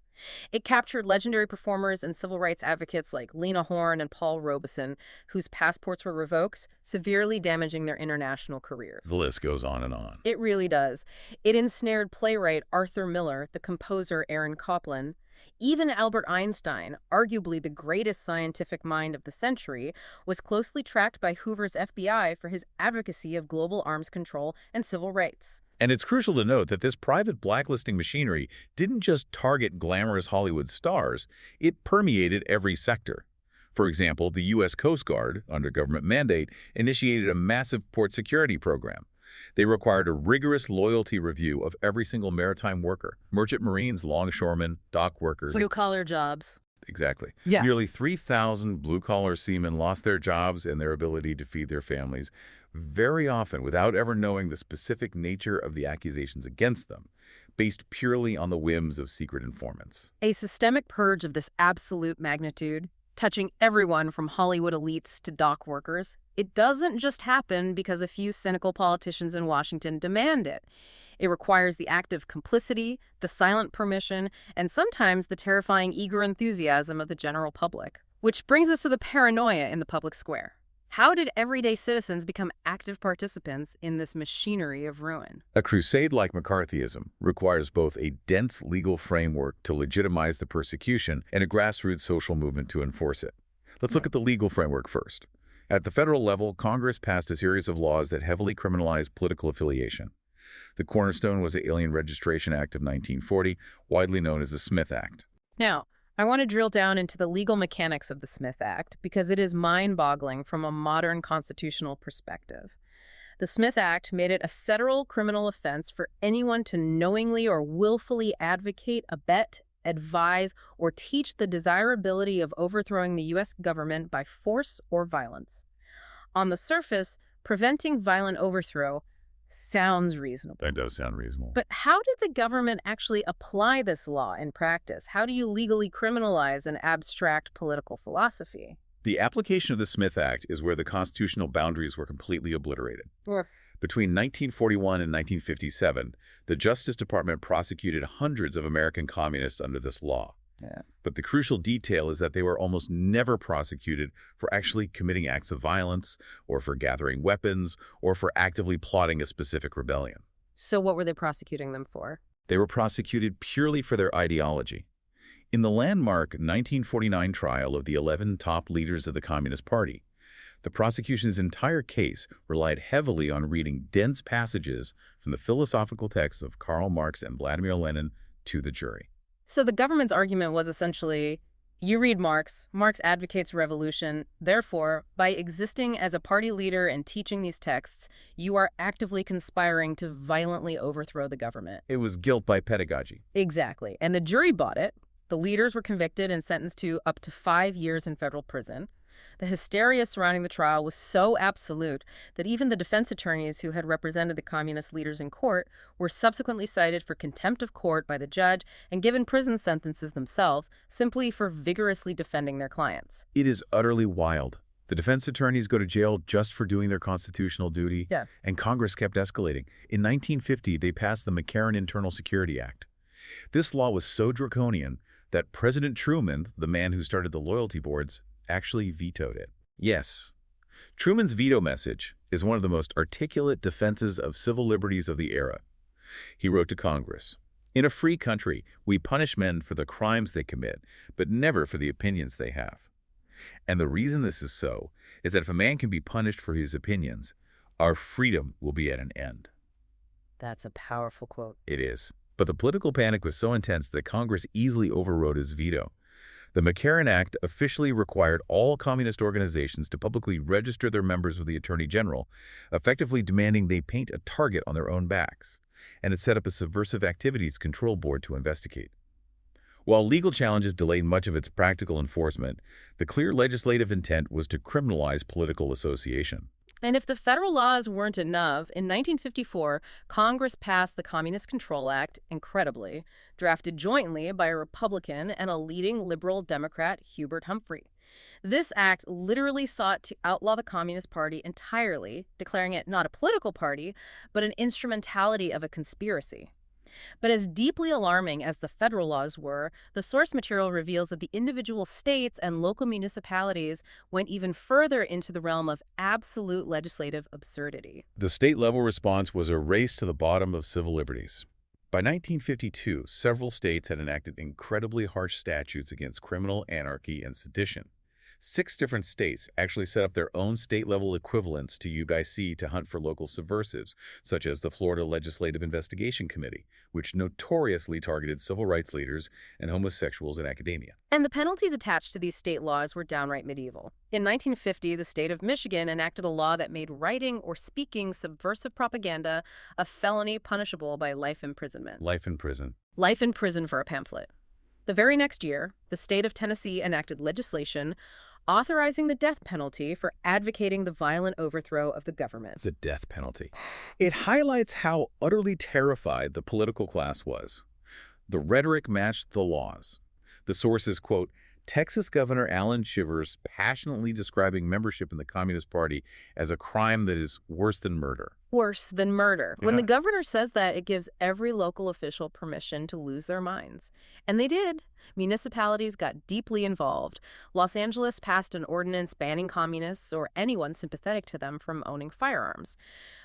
It captured legendary performers and civil rights advocates like Lena Horne and Paul Robeson, whose passports were revoked, severely damaging their international careers. The list goes on and on. It really does. It ensnared playwright Arthur Miller, the composer Aaron Copland. Even Albert Einstein, arguably the greatest scientific mind of the century, was closely tracked by Hoover's FBI for his advocacy of global arms control and civil rights. And it's crucial to note that this private blacklisting machinery didn't just target glamorous Hollywood stars, it permeated every sector. For example, the U.S. Coast Guard, under government mandate, initiated a massive port security program. They required a rigorous loyalty review of every single maritime worker, merchant marines, longshoremen, dock workers. Blue-collar jobs. Exactly. Yeah. Nearly 3,000 blue-collar seamen lost their jobs and their ability to feed their families, very often without ever knowing the specific nature of the accusations against them, based purely on the whims of secret informants. A systemic purge of this absolute magnitude, touching everyone from Hollywood elites to dock workers. It doesn't just happen because a few cynical politicians in Washington demand it. It requires the active complicity, the silent permission, and sometimes the terrifying eager enthusiasm of the general public. Which brings us to the paranoia in the public square. How did everyday citizens become active participants in this machinery of ruin? A crusade like McCarthyism requires both a dense legal framework to legitimize the persecution and a grassroots social movement to enforce it. Let's look at the legal framework first. At the federal level, Congress passed a series of laws that heavily criminalized political affiliation. The cornerstone was the Alien Registration Act of 1940, widely known as the Smith Act. Now, I want to drill down into the legal mechanics of the Smith Act because it is mind-boggling from a modern constitutional perspective. The Smith Act made it a federal criminal offense for anyone to knowingly or willfully advocate, abet, advise, or teach the desirability of overthrowing the U.S. government by force or violence. On the surface, preventing violent overthrow sounds reasonable. That does sound reasonable. But how did the government actually apply this law in practice? How do you legally criminalize an abstract political philosophy? The application of the Smith Act is where the constitutional boundaries were completely obliterated. Between 1941 and 1957, the Justice Department prosecuted hundreds of American communists under this law. Yeah. But the crucial detail is that they were almost never prosecuted for actually committing acts of violence, or for gathering weapons, or for actively plotting a specific rebellion. So what were they prosecuting them for? They were prosecuted purely for their ideology. In the landmark 1949 trial of the 11 top leaders of the Communist Party, the prosecution's entire case relied heavily on reading dense passages from the philosophical texts of Karl Marx and Vladimir Lenin to the jury. So the government's argument was essentially, you read Marx, Marx advocates revolution, therefore, by existing as a party leader and teaching these texts, you are actively conspiring to violently overthrow the government. It was guilt by pedagogy. Exactly. And the jury bought it. The leaders were convicted and sentenced to up to 5 years in federal prison. The hysteria surrounding the trial was so absolute that even the defense attorneys who had represented the communist leaders in court were subsequently cited for contempt of court by the judge and given prison sentences themselves simply for vigorously defending their clients. It is utterly wild. The defense attorneys go to jail just for doing their constitutional duty, and Congress kept escalating. In 1950, they passed the McCarran Internal Security Act. This law was so draconian that President Truman, the man who started the loyalty boards, actually vetoed it. Yes, Truman's veto message is one of the most articulate defenses of civil liberties of the era. He wrote to Congress, "In a free country, we punish men for the crimes they commit, but never for the opinions they have." And the reason this is so is that if a man can be punished for his opinions, our freedom will be at an end. That's a powerful quote. It is. But the political panic was so intense that Congress easily overrode his veto. The McCarran Act officially required all communist organizations to publicly register their members with the Attorney General, effectively demanding they paint a target on their own backs, and it set up a subversive activities control board to investigate. While legal challenges delayed much of its practical enforcement, the clear legislative intent was to criminalize political association. And if the federal laws weren't enough, in 1954, Congress passed the Communist Control Act, incredibly, drafted jointly by a Republican and a leading liberal Democrat, Hubert Humphrey. This act literally sought to outlaw the Communist Party entirely, declaring it not a political party, but an instrumentality of a conspiracy. But as deeply alarming as the federal laws were, the source material reveals that the individual states and local municipalities went even further into the realm of absolute legislative absurdity. The state-level response was a race to the bottom of civil liberties. By 1952, several states had enacted incredibly harsh statutes against criminal anarchy and sedition. 6 different states actually set up their own state-level equivalents to UBIC to hunt for local subversives, such as the Florida Legislative Investigation Committee, which notoriously targeted civil rights leaders and homosexuals in academia. And the penalties attached to these state laws were downright medieval. In 1950, the state of Michigan enacted a law that made writing or speaking subversive propaganda a felony punishable by life imprisonment. Life in prison. Life in prison for a pamphlet. The very next year, the state of Tennessee enacted legislation authorizing the death penalty for advocating the violent overthrow of the government. The death penalty. It highlights how utterly terrified the political class was. The rhetoric matched the laws. The source is, quote, Texas Governor Alan Shivers passionately describing membership in the Communist Party as a crime that is worse than murder. Worse than murder. When the governor says that, it gives every local official permission to lose their minds. And they did. Municipalities got deeply involved. Los Angeles passed an ordinance banning communists or anyone sympathetic to them from owning firearms.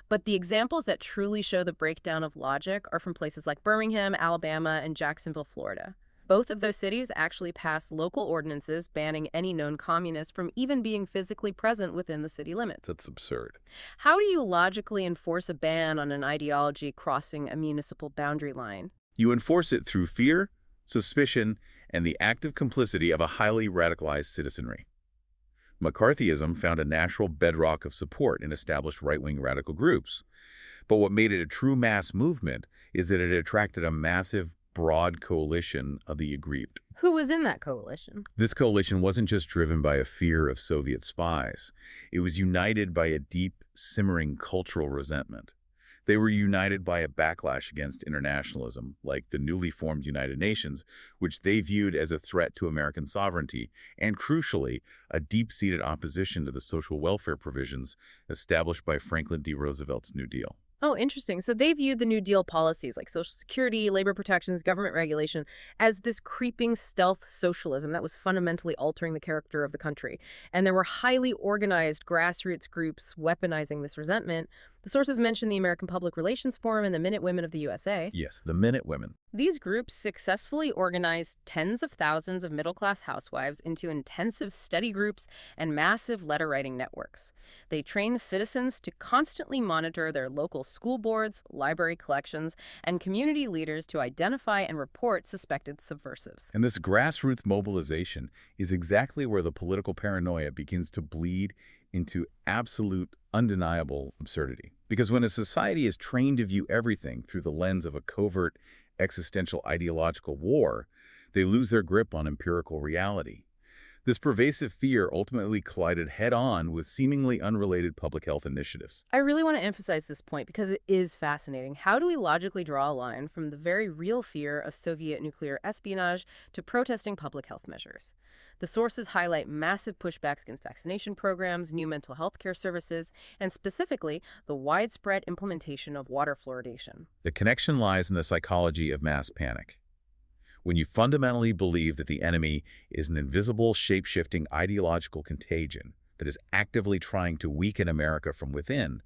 But the examples that truly show the breakdown of logic are from places like Birmingham, Alabama, and Jacksonville, Florida. Both of those cities actually passed local ordinances banning any known communists from even being physically present within the city limits. That's absurd. How do you logically enforce a ban on an ideology crossing a municipal boundary line? You enforce it through fear, suspicion, and the active complicity of a highly radicalized citizenry. McCarthyism found a natural bedrock of support in established right-wing radical groups. But what made it a true mass movement is that it attracted a massive, broad coalition of the aggrieved. Who was in that coalition? This coalition wasn't just driven by a fear of Soviet spies. It was united by a deep, simmering cultural resentment. They were united by a backlash against internationalism, like the newly formed United Nations, which they viewed as a threat to American sovereignty, and crucially, a deep-seated opposition to the social welfare provisions established by Franklin D. Roosevelt's New Deal. Oh, interesting. So they viewed the New Deal policies like Social Security, labor protections, government regulation as this creeping stealth socialism that was fundamentally altering the character of the country. And there were highly organized grassroots groups weaponizing this resentment. The sources mention the American Public Relations Forum and the Minute Women of the USA. Yes, the Minute Women. These groups successfully organized tens of thousands of middle-class housewives into intensive study groups and massive letter-writing networks. They trained citizens to constantly monitor their local school boards, library collections, and community leaders to identify and report suspected subversives. And this grassroots mobilization is exactly where the political paranoia begins to bleed into absolute, undeniable absurdity. Because when a society is trained to view everything through the lens of a covert, existential ideological war, they lose their grip on empirical reality. This pervasive fear ultimately collided head-on with seemingly unrelated public health initiatives. I really want to emphasize this point because it is fascinating. How do we logically draw a line from the very real fear of Soviet nuclear espionage to protesting public health measures? The sources highlight massive pushbacks against vaccination programs, new mental health care services, and specifically the widespread implementation of water fluoridation. The connection lies in the psychology of mass panic. When you fundamentally believe that the enemy is an invisible, shape-shifting ideological contagion that is actively trying to weaken America from within,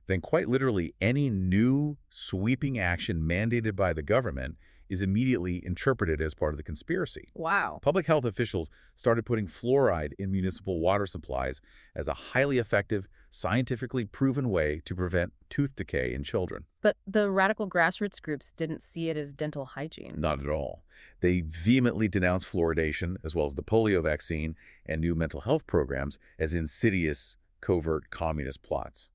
then quite literally any new, sweeping action mandated by the government is immediately interpreted as part of the conspiracy. Wow. Public health officials started putting fluoride in municipal water supplies as a highly effective, scientifically proven way to prevent tooth decay in children. But the radical grassroots groups didn't see it as dental hygiene. Not at all. They vehemently denounced fluoridation, as well as the polio vaccine and new mental health programs, as insidious, covert communist plots.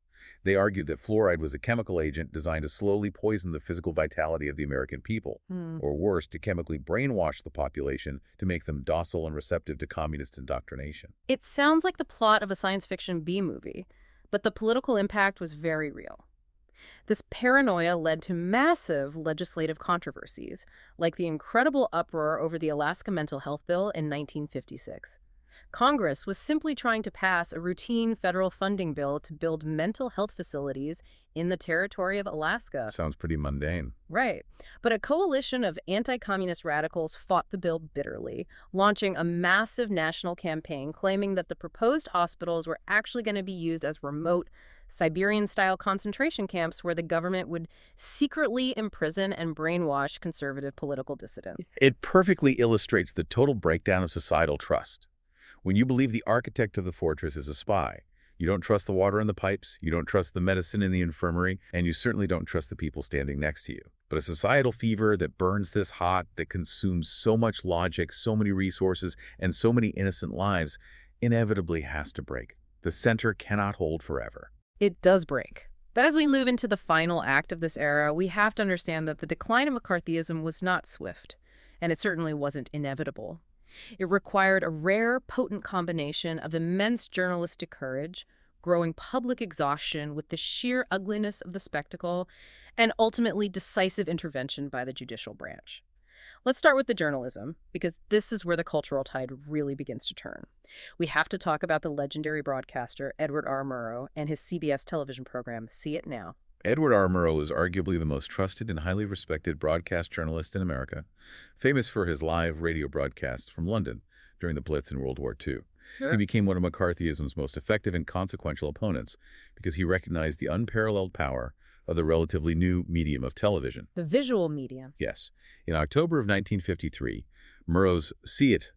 They argued that fluoride was a chemical agent designed to slowly poison the physical vitality of the American people, or worse, to chemically brainwash the population to make them docile and receptive to communist indoctrination. It sounds like the plot of a science fiction B-movie, but the political impact was very real. This paranoia led to massive legislative controversies, like the incredible uproar over the Alaska Mental Health Bill in 1956. Congress was simply trying to pass a routine federal funding bill to build mental health facilities in the territory of Alaska. Sounds pretty mundane. Right. But a coalition of anti-communist radicals fought the bill bitterly, launching a massive national campaign claiming that the proposed hospitals were actually going to be used as remote, Siberian-style concentration camps where the government would secretly imprison and brainwash conservative political dissidents. It perfectly illustrates the total breakdown of societal trust. When you believe the architect of the fortress is a spy, you don't trust the water in the pipes, you don't trust the medicine in the infirmary, and you certainly don't trust the people standing next to you. But a societal fever that burns this hot, that consumes so much logic, so many resources, and so many innocent lives, inevitably has to break. The center cannot hold forever. It does break. But as we move into the final act of this era, we have to understand that the decline of McCarthyism was not swift, and it certainly wasn't inevitable. It required a rare, potent combination of immense journalistic courage, growing public exhaustion with the sheer ugliness of the spectacle, and ultimately decisive intervention by the judicial branch. Let's start with the journalism, because this is where the cultural tide really begins to turn. We have to talk about the legendary broadcaster Edward R. Murrow and his CBS television program, See It Now. Edward R. Murrow is arguably the most trusted and highly respected broadcast journalist in America, famous for his live radio broadcasts from London during the Blitz in World War II. Sure. He became one of McCarthyism's most effective and consequential opponents because he recognized the unparalleled power of the relatively new medium of television. The visual medium. Yes. In October of 1953, Murrow's See It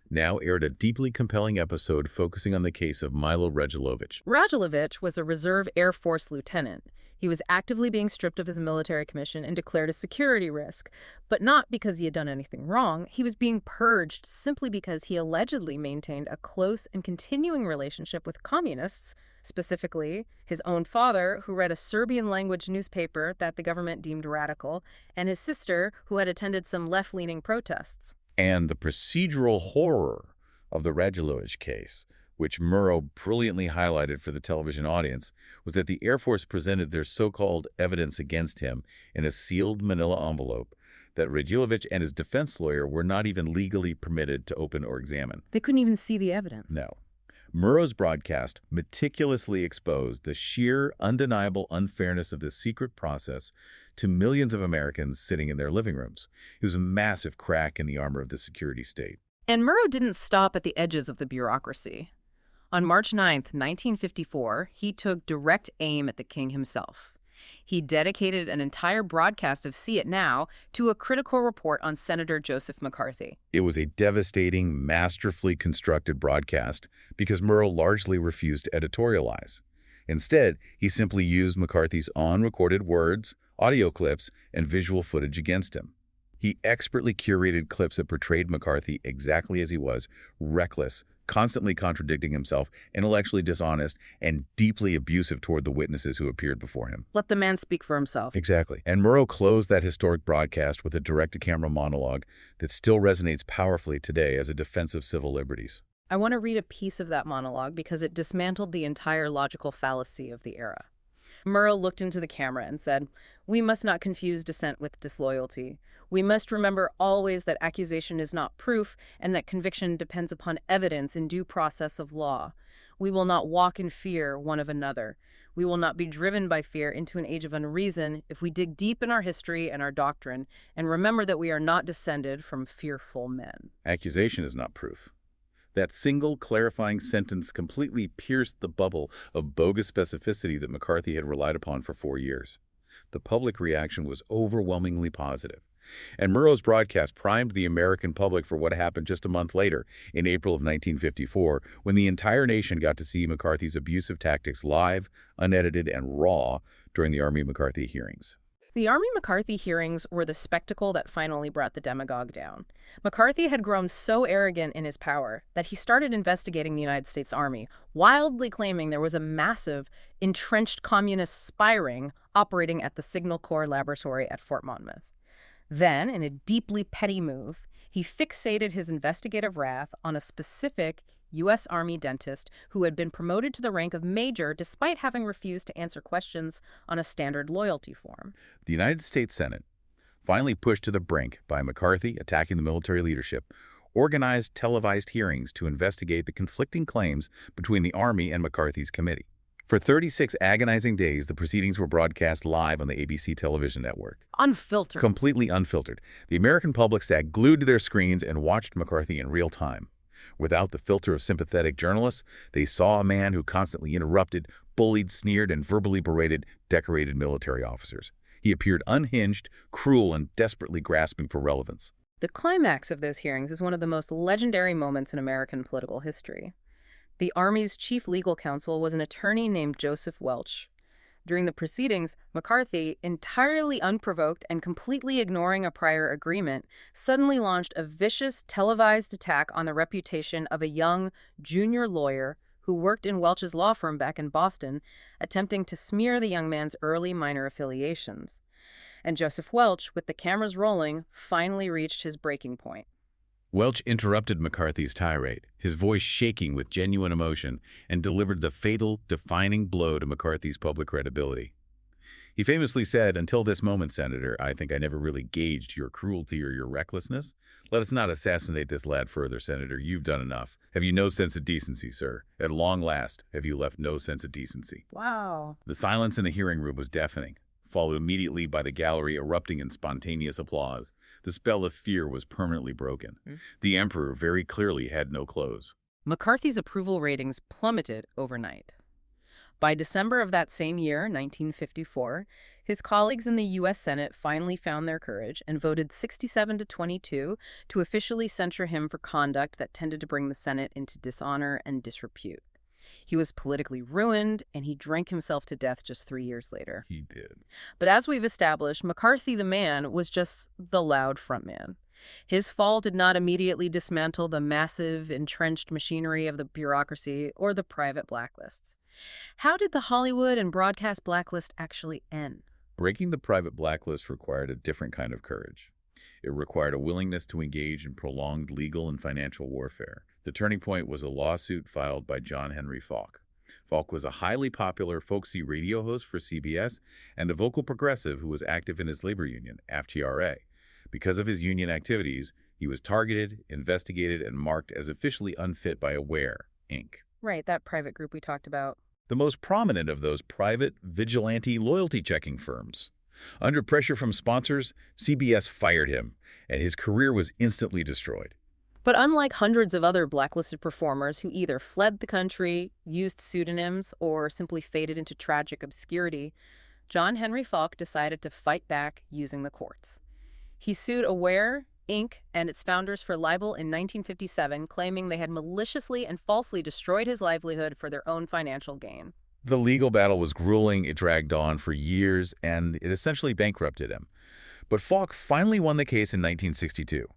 Now aired a deeply compelling episode focusing on the case of Milo Radulovich. Radulovich was a reserve Air Force lieutenant. He was actively being stripped of his military commission and declared a security risk, but not because he had done anything wrong. He was being purged simply because he allegedly maintained a close and continuing relationship with communists, specifically his own father, who read a Serbian-language newspaper that the government deemed radical, and his sister, who had attended some left-leaning protests. And the procedural horror of the Radulovich case which Murrow brilliantly highlighted for the television audience, was that the Air Force presented their so-called evidence against him in a sealed manila envelope that Radulovich and his defense lawyer were not even legally permitted to open or examine. They couldn't even see the evidence. No. Murrow's broadcast meticulously exposed the sheer, undeniable unfairness of this secret process to millions of Americans sitting in their living rooms. It was a massive crack in the armor of the security state. And Murrow didn't stop at the edges of the bureaucracy. On March 9th, 1954, he took direct aim at the king himself. He dedicated an entire broadcast of See It Now to a critical report on Senator Joseph McCarthy. It was a devastating, masterfully constructed broadcast because Murrow largely refused to editorialize. Instead, he simply used McCarthy's on-recorded words, audio clips, and visual footage against him. He expertly curated clips that portrayed McCarthy exactly as he was, reckless, constantly contradicting himself, intellectually dishonest, and deeply abusive toward the witnesses who appeared before him. Let the man speak for himself. Exactly. And Murrow closed that historic broadcast with a direct-to-camera monologue that still resonates powerfully today as a defense of civil liberties. I want to read a piece of that monologue because it dismantled the entire logical fallacy of the era. Murrow looked into the camera and said, "We must not confuse dissent with disloyalty. We must remember always that accusation is not proof and that conviction depends upon evidence in due process of law. We will not walk in fear one of another. We will not be driven by fear into an age of unreason if we dig deep in our history and our doctrine and remember that we are not descended from fearful men." Accusation is not proof. That single clarifying sentence completely pierced the bubble of bogus specificity that McCarthy had relied upon for 4 years. The public reaction was overwhelmingly positive. And Murrow's broadcast primed the American public for what happened just a month later, in April of 1954, when the entire nation got to see McCarthy's abusive tactics live, unedited, and raw during the Army McCarthy hearings. The Army McCarthy hearings were the spectacle that finally brought the demagogue down. McCarthy had grown so arrogant in his power that he started investigating the United States Army, wildly claiming there was a massive, entrenched communist spy ring operating at the Signal Corps laboratory at Fort Monmouth. Then, in a deeply petty move, he fixated his investigative wrath on a specific U.S. Army dentist who had been promoted to the rank of major despite having refused to answer questions on a standard loyalty form. The United States Senate, finally pushed to the brink by McCarthy attacking the military leadership, organized televised hearings to investigate the conflicting claims between the Army and McCarthy's committee. For 36 agonizing days, the proceedings were broadcast live on the ABC television network. Unfiltered. Completely unfiltered. The American public sat glued to their screens and watched McCarthy in real time. Without the filter of sympathetic journalists, they saw a man who constantly interrupted, bullied, sneered, and verbally berated decorated military officers. He appeared unhinged, cruel, and desperately grasping for relevance. The climax of those hearings is one of the most legendary moments in American political history. The Army's chief legal counsel was an attorney named Joseph Welch. During the proceedings, McCarthy, entirely unprovoked and completely ignoring a prior agreement, suddenly launched a vicious, televised attack on the reputation of a young, junior lawyer who worked in Welch's law firm back in Boston, attempting to smear the young man's early minor affiliations. And Joseph Welch, with the cameras rolling, finally reached his breaking point. Welch interrupted McCarthy's tirade, his voice shaking with genuine emotion, and delivered the fatal, defining blow to McCarthy's public credibility. He famously said, "Until this moment, Senator, I think I never really gauged your cruelty or your recklessness. Let us not assassinate this lad further, Senator. You've done enough. Have you no sense of decency, sir? At long last, have you left no sense of decency?" Wow. The silence in the hearing room was deafening, followed immediately by the gallery erupting in spontaneous applause. The spell of fear was permanently broken. The emperor very clearly had no clothes. McCarthy's approval ratings plummeted overnight. By December of that same year, 1954, his colleagues in the U.S. Senate finally found their courage and voted 67-22 to officially censure him for conduct that tended to bring the Senate into dishonor and disrepute. He was politically ruined, and he drank himself to death just 3 years later. He did. But as we've established, McCarthy the man was just the loud frontman. His fall did not immediately dismantle the massive, entrenched machinery of the bureaucracy or the private blacklists. How did the Hollywood and broadcast blacklist actually end? Breaking the private blacklist required a different kind of courage. It required a willingness to engage in prolonged legal and financial warfare, The turning point was a lawsuit filed by John Henry Falk. Falk was a highly popular folksy radio host for CBS and a vocal progressive who was active in his labor union, FTRA. Because of his union activities, he was targeted, investigated, and marked as officially unfit by Aware, Inc. Right, that private group we talked about. The most prominent of those private, vigilante loyalty-checking firms. Under pressure from sponsors, CBS fired him, and his career was instantly destroyed. But unlike hundreds of other blacklisted performers who either fled the country, used pseudonyms, or simply faded into tragic obscurity, John Henry Falk decided to fight back using the courts. He sued Aware, Inc. and its founders for libel in 1957, claiming they had maliciously and falsely destroyed his livelihood for their own financial gain. The legal battle was grueling, it dragged on for years, and it essentially bankrupted him. But Falk finally won the case in 1962.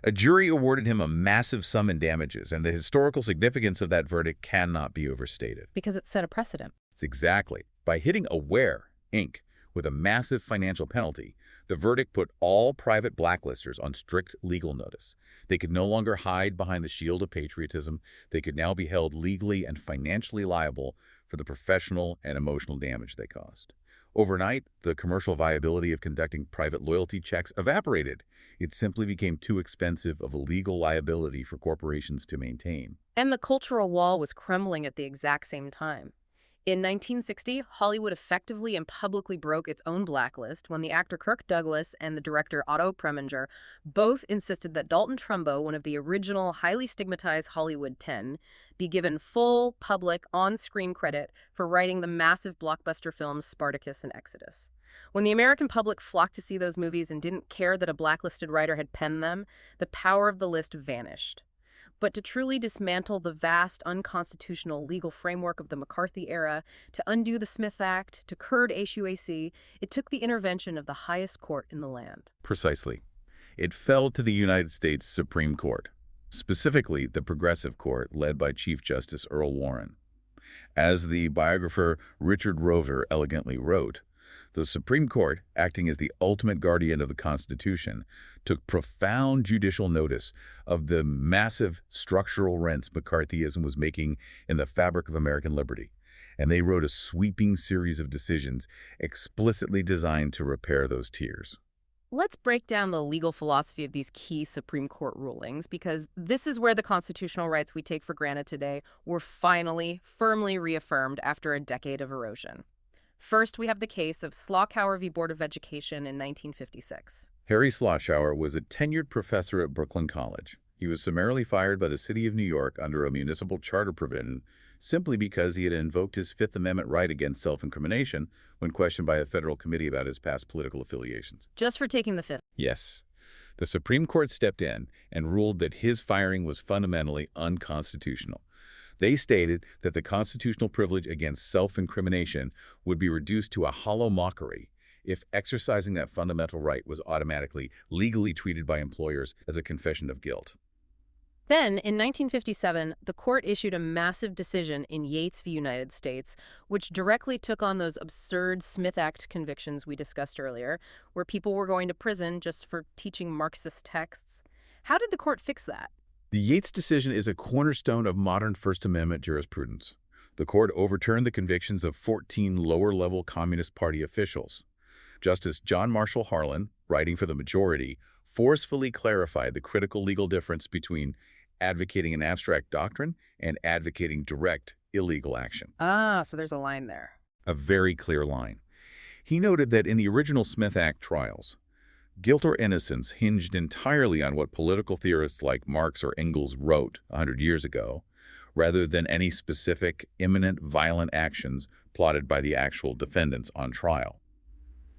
A jury awarded him a massive sum in damages, and the historical significance of that verdict cannot be overstated. Because it set a precedent. It's exactly. By hitting Aware, Inc. with a massive financial penalty, the verdict put all private blacklisters on strict legal notice. They could no longer hide behind the shield of patriotism. They could now be held legally and financially liable for the professional and emotional damage they caused. Overnight, the commercial viability of conducting private loyalty checks evaporated. It simply became too expensive of a legal liability for corporations to maintain. And the cultural wall was crumbling at the exact same time. In 1960, Hollywood effectively and publicly broke its own blacklist when the actor Kirk Douglas and the director Otto Preminger both insisted that Dalton Trumbo, one of the original highly stigmatized Hollywood 10, be given full, public, on-screen credit for writing the massive blockbuster films Spartacus and Exodus. When the American public flocked to see those movies and didn't care that a blacklisted writer had penned them, the power of the list vanished. But to truly dismantle the vast, unconstitutional legal framework of the McCarthy era, to undo the Smith Act, to curb HUAC, it took the intervention of the highest court in the land. Precisely. It fell to the United States Supreme Court, specifically the Progressive Court led by Chief Justice Earl Warren. As the biographer Richard Rover elegantly wrote, the Supreme Court, acting as the ultimate guardian of the Constitution, took profound judicial notice of the massive structural rents McCarthyism was making in the fabric of American liberty, and they wrote a sweeping series of decisions explicitly designed to repair those tears. Let's break down the legal philosophy of these key Supreme Court rulings, because this is where the constitutional rights we take for granted today were finally, firmly reaffirmed after a decade of erosion. First, we have the case of Slockauer v. Board of Education in 1956. Harry Slockauer was a tenured professor at Brooklyn College. He was summarily fired by the city of New York under a municipal charter provision simply because he had invoked his Fifth Amendment right against self-incrimination when questioned by a federal committee about his past political affiliations. Just for taking the Fifth? Yes. The Supreme Court stepped in and ruled that his firing was fundamentally unconstitutional. They stated that the constitutional privilege against self-incrimination would be reduced to a hollow mockery if exercising that fundamental right was automatically legally treated by employers as a confession of guilt. Then, in 1957, the court issued a massive decision in Yates v. United States, which directly took on those absurd Smith Act convictions we discussed earlier, where people were going to prison just for teaching Marxist texts. How did the court fix that? The Yates decision is a cornerstone of modern First Amendment jurisprudence. The court overturned the convictions of 14 lower-level Communist Party officials. Justice John Marshall Harlan, writing for the majority, forcefully clarified the critical legal difference between advocating an abstract doctrine and advocating direct, illegal action. Ah, so there's a line there. A very clear line. He noted that in the original Smith Act trials, guilt or innocence hinged entirely on what political theorists like Marx or Engels wrote 100 years ago, rather than any specific, imminent, violent actions plotted by the actual defendants on trial.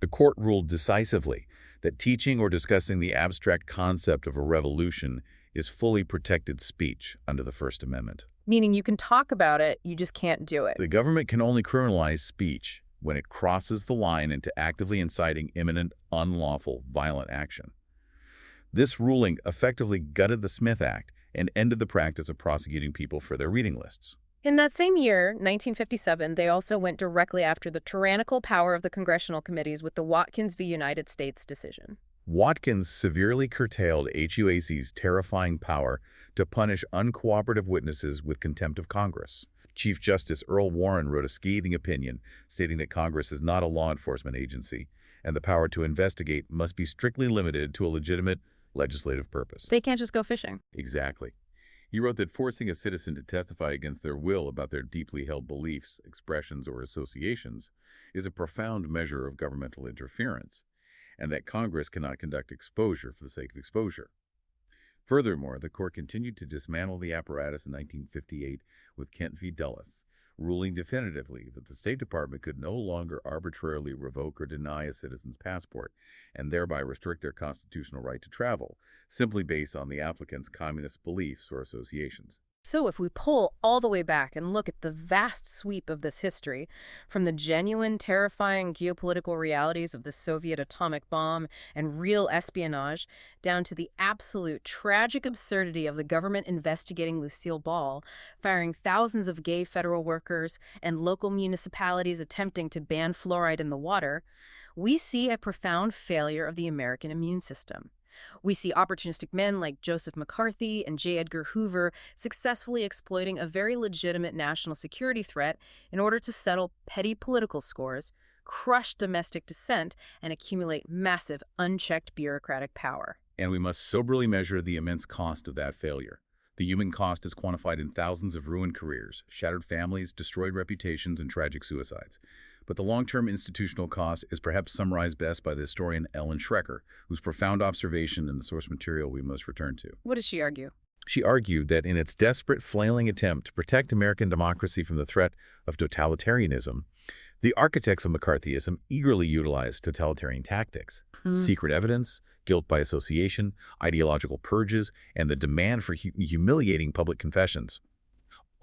The court ruled decisively that teaching or discussing the abstract concept of a revolution is fully protected speech under the First Amendment. Meaning you can talk about it, you just can't do it. The government can only criminalize speech when it crosses the line into actively inciting imminent, unlawful, violent action. This ruling effectively gutted the Smith Act and ended the practice of prosecuting people for their reading lists. In that same year, 1957, they also went directly after the tyrannical power of the congressional committees with the Watkins v. United States decision. Watkins severely curtailed HUAC's terrifying power to punish uncooperative witnesses with contempt of Congress. Chief Justice Earl Warren wrote a scathing opinion stating that Congress is not a law enforcement agency, and the power to investigate must be strictly limited to a legitimate legislative purpose. They can't just go fishing. Exactly. He wrote that forcing a citizen to testify against their will about their deeply held beliefs, expressions, or associations is a profound measure of governmental interference, and that Congress cannot conduct exposure for the sake of exposure. Furthermore, the court continued to dismantle the apparatus in 1958 with Kent v. Dulles, ruling definitively that the State Department could no longer arbitrarily revoke or deny a citizen's passport and thereby restrict their constitutional right to travel, simply based on the applicant's communist beliefs or associations. So if we pull all the way back and look at the vast sweep of this history, from the genuine, terrifying geopolitical realities of the Soviet atomic bomb and real espionage, down to the absolute tragic absurdity of the government investigating Lucille Ball, firing thousands of gay federal workers, and local municipalities attempting to ban fluoride in the water, we see a profound failure of the American immune system. We see opportunistic men like Joseph McCarthy and J. Edgar Hoover successfully exploiting a very legitimate national security threat in order to settle petty political scores, crush domestic dissent, and accumulate massive, unchecked bureaucratic power. And we must soberly measure the immense cost of that failure. The human cost is quantified in thousands of ruined careers, shattered families, destroyed reputations, and tragic suicides. But the long-term institutional cost is perhaps summarized best by the historian Ellen Schrecker, whose profound observation in the source material we must return to. What does she argue? She argued that in its desperate, flailing attempt to protect American democracy from the threat of totalitarianism, the architects of McCarthyism eagerly utilized totalitarian tactics, secret evidence, guilt by association, ideological purges, and the demand for humiliating public confessions.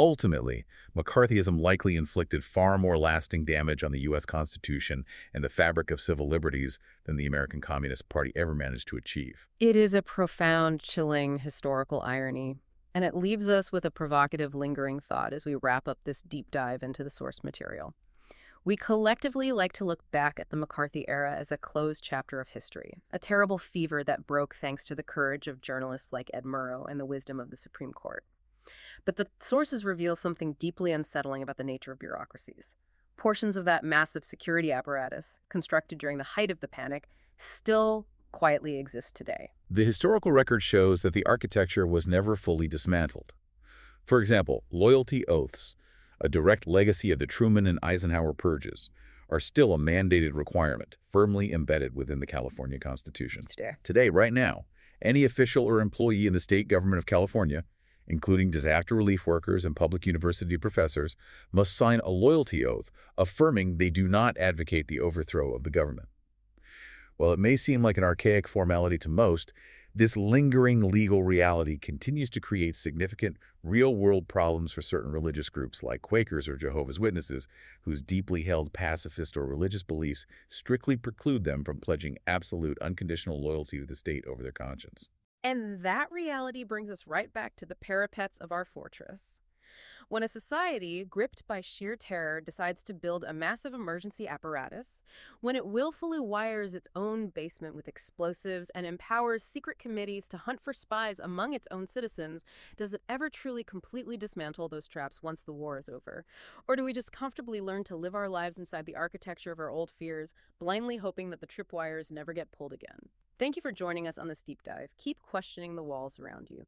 Ultimately, McCarthyism likely inflicted far more lasting damage on the U.S. Constitution and the fabric of civil liberties than the American Communist Party ever managed to achieve. It is a profound, chilling historical irony, and it leaves us with a provocative, lingering thought as we wrap up this deep dive into the source material. We collectively like to look back at the McCarthy era as a closed chapter of history, a terrible fever that broke thanks to the courage of journalists like Ed Murrow and the wisdom of the Supreme Court. But the sources reveal something deeply unsettling about the nature of bureaucracies. Portions of that massive security apparatus, constructed during the height of the panic, still quietly exist today. The historical record shows that the architecture was never fully dismantled. For example, loyalty oaths, a direct legacy of the Truman and Eisenhower purges, are still a mandated requirement, firmly embedded within the California Constitution. Today, right now, any official or employee in the state government of California, including disaster relief workers and public university professors, must sign a loyalty oath affirming they do not advocate the overthrow of the government. While it may seem like an archaic formality to most, this lingering legal reality continues to create significant real-world problems for certain religious groups like Quakers or Jehovah's Witnesses, whose deeply held pacifist or religious beliefs strictly preclude them from pledging absolute unconditional loyalty to the state over their conscience. And that reality brings us right back to the parapets of our fortress. When a society, gripped by sheer terror, decides to build a massive emergency apparatus, when it willfully wires its own basement with explosives and empowers secret committees to hunt for spies among its own citizens, does it ever truly completely dismantle those traps once the war is over? Or do we just comfortably learn to live our lives inside the architecture of our old fears, blindly hoping that the tripwires never get pulled again? Thank you for joining us on this deep dive. Keep questioning the walls around you.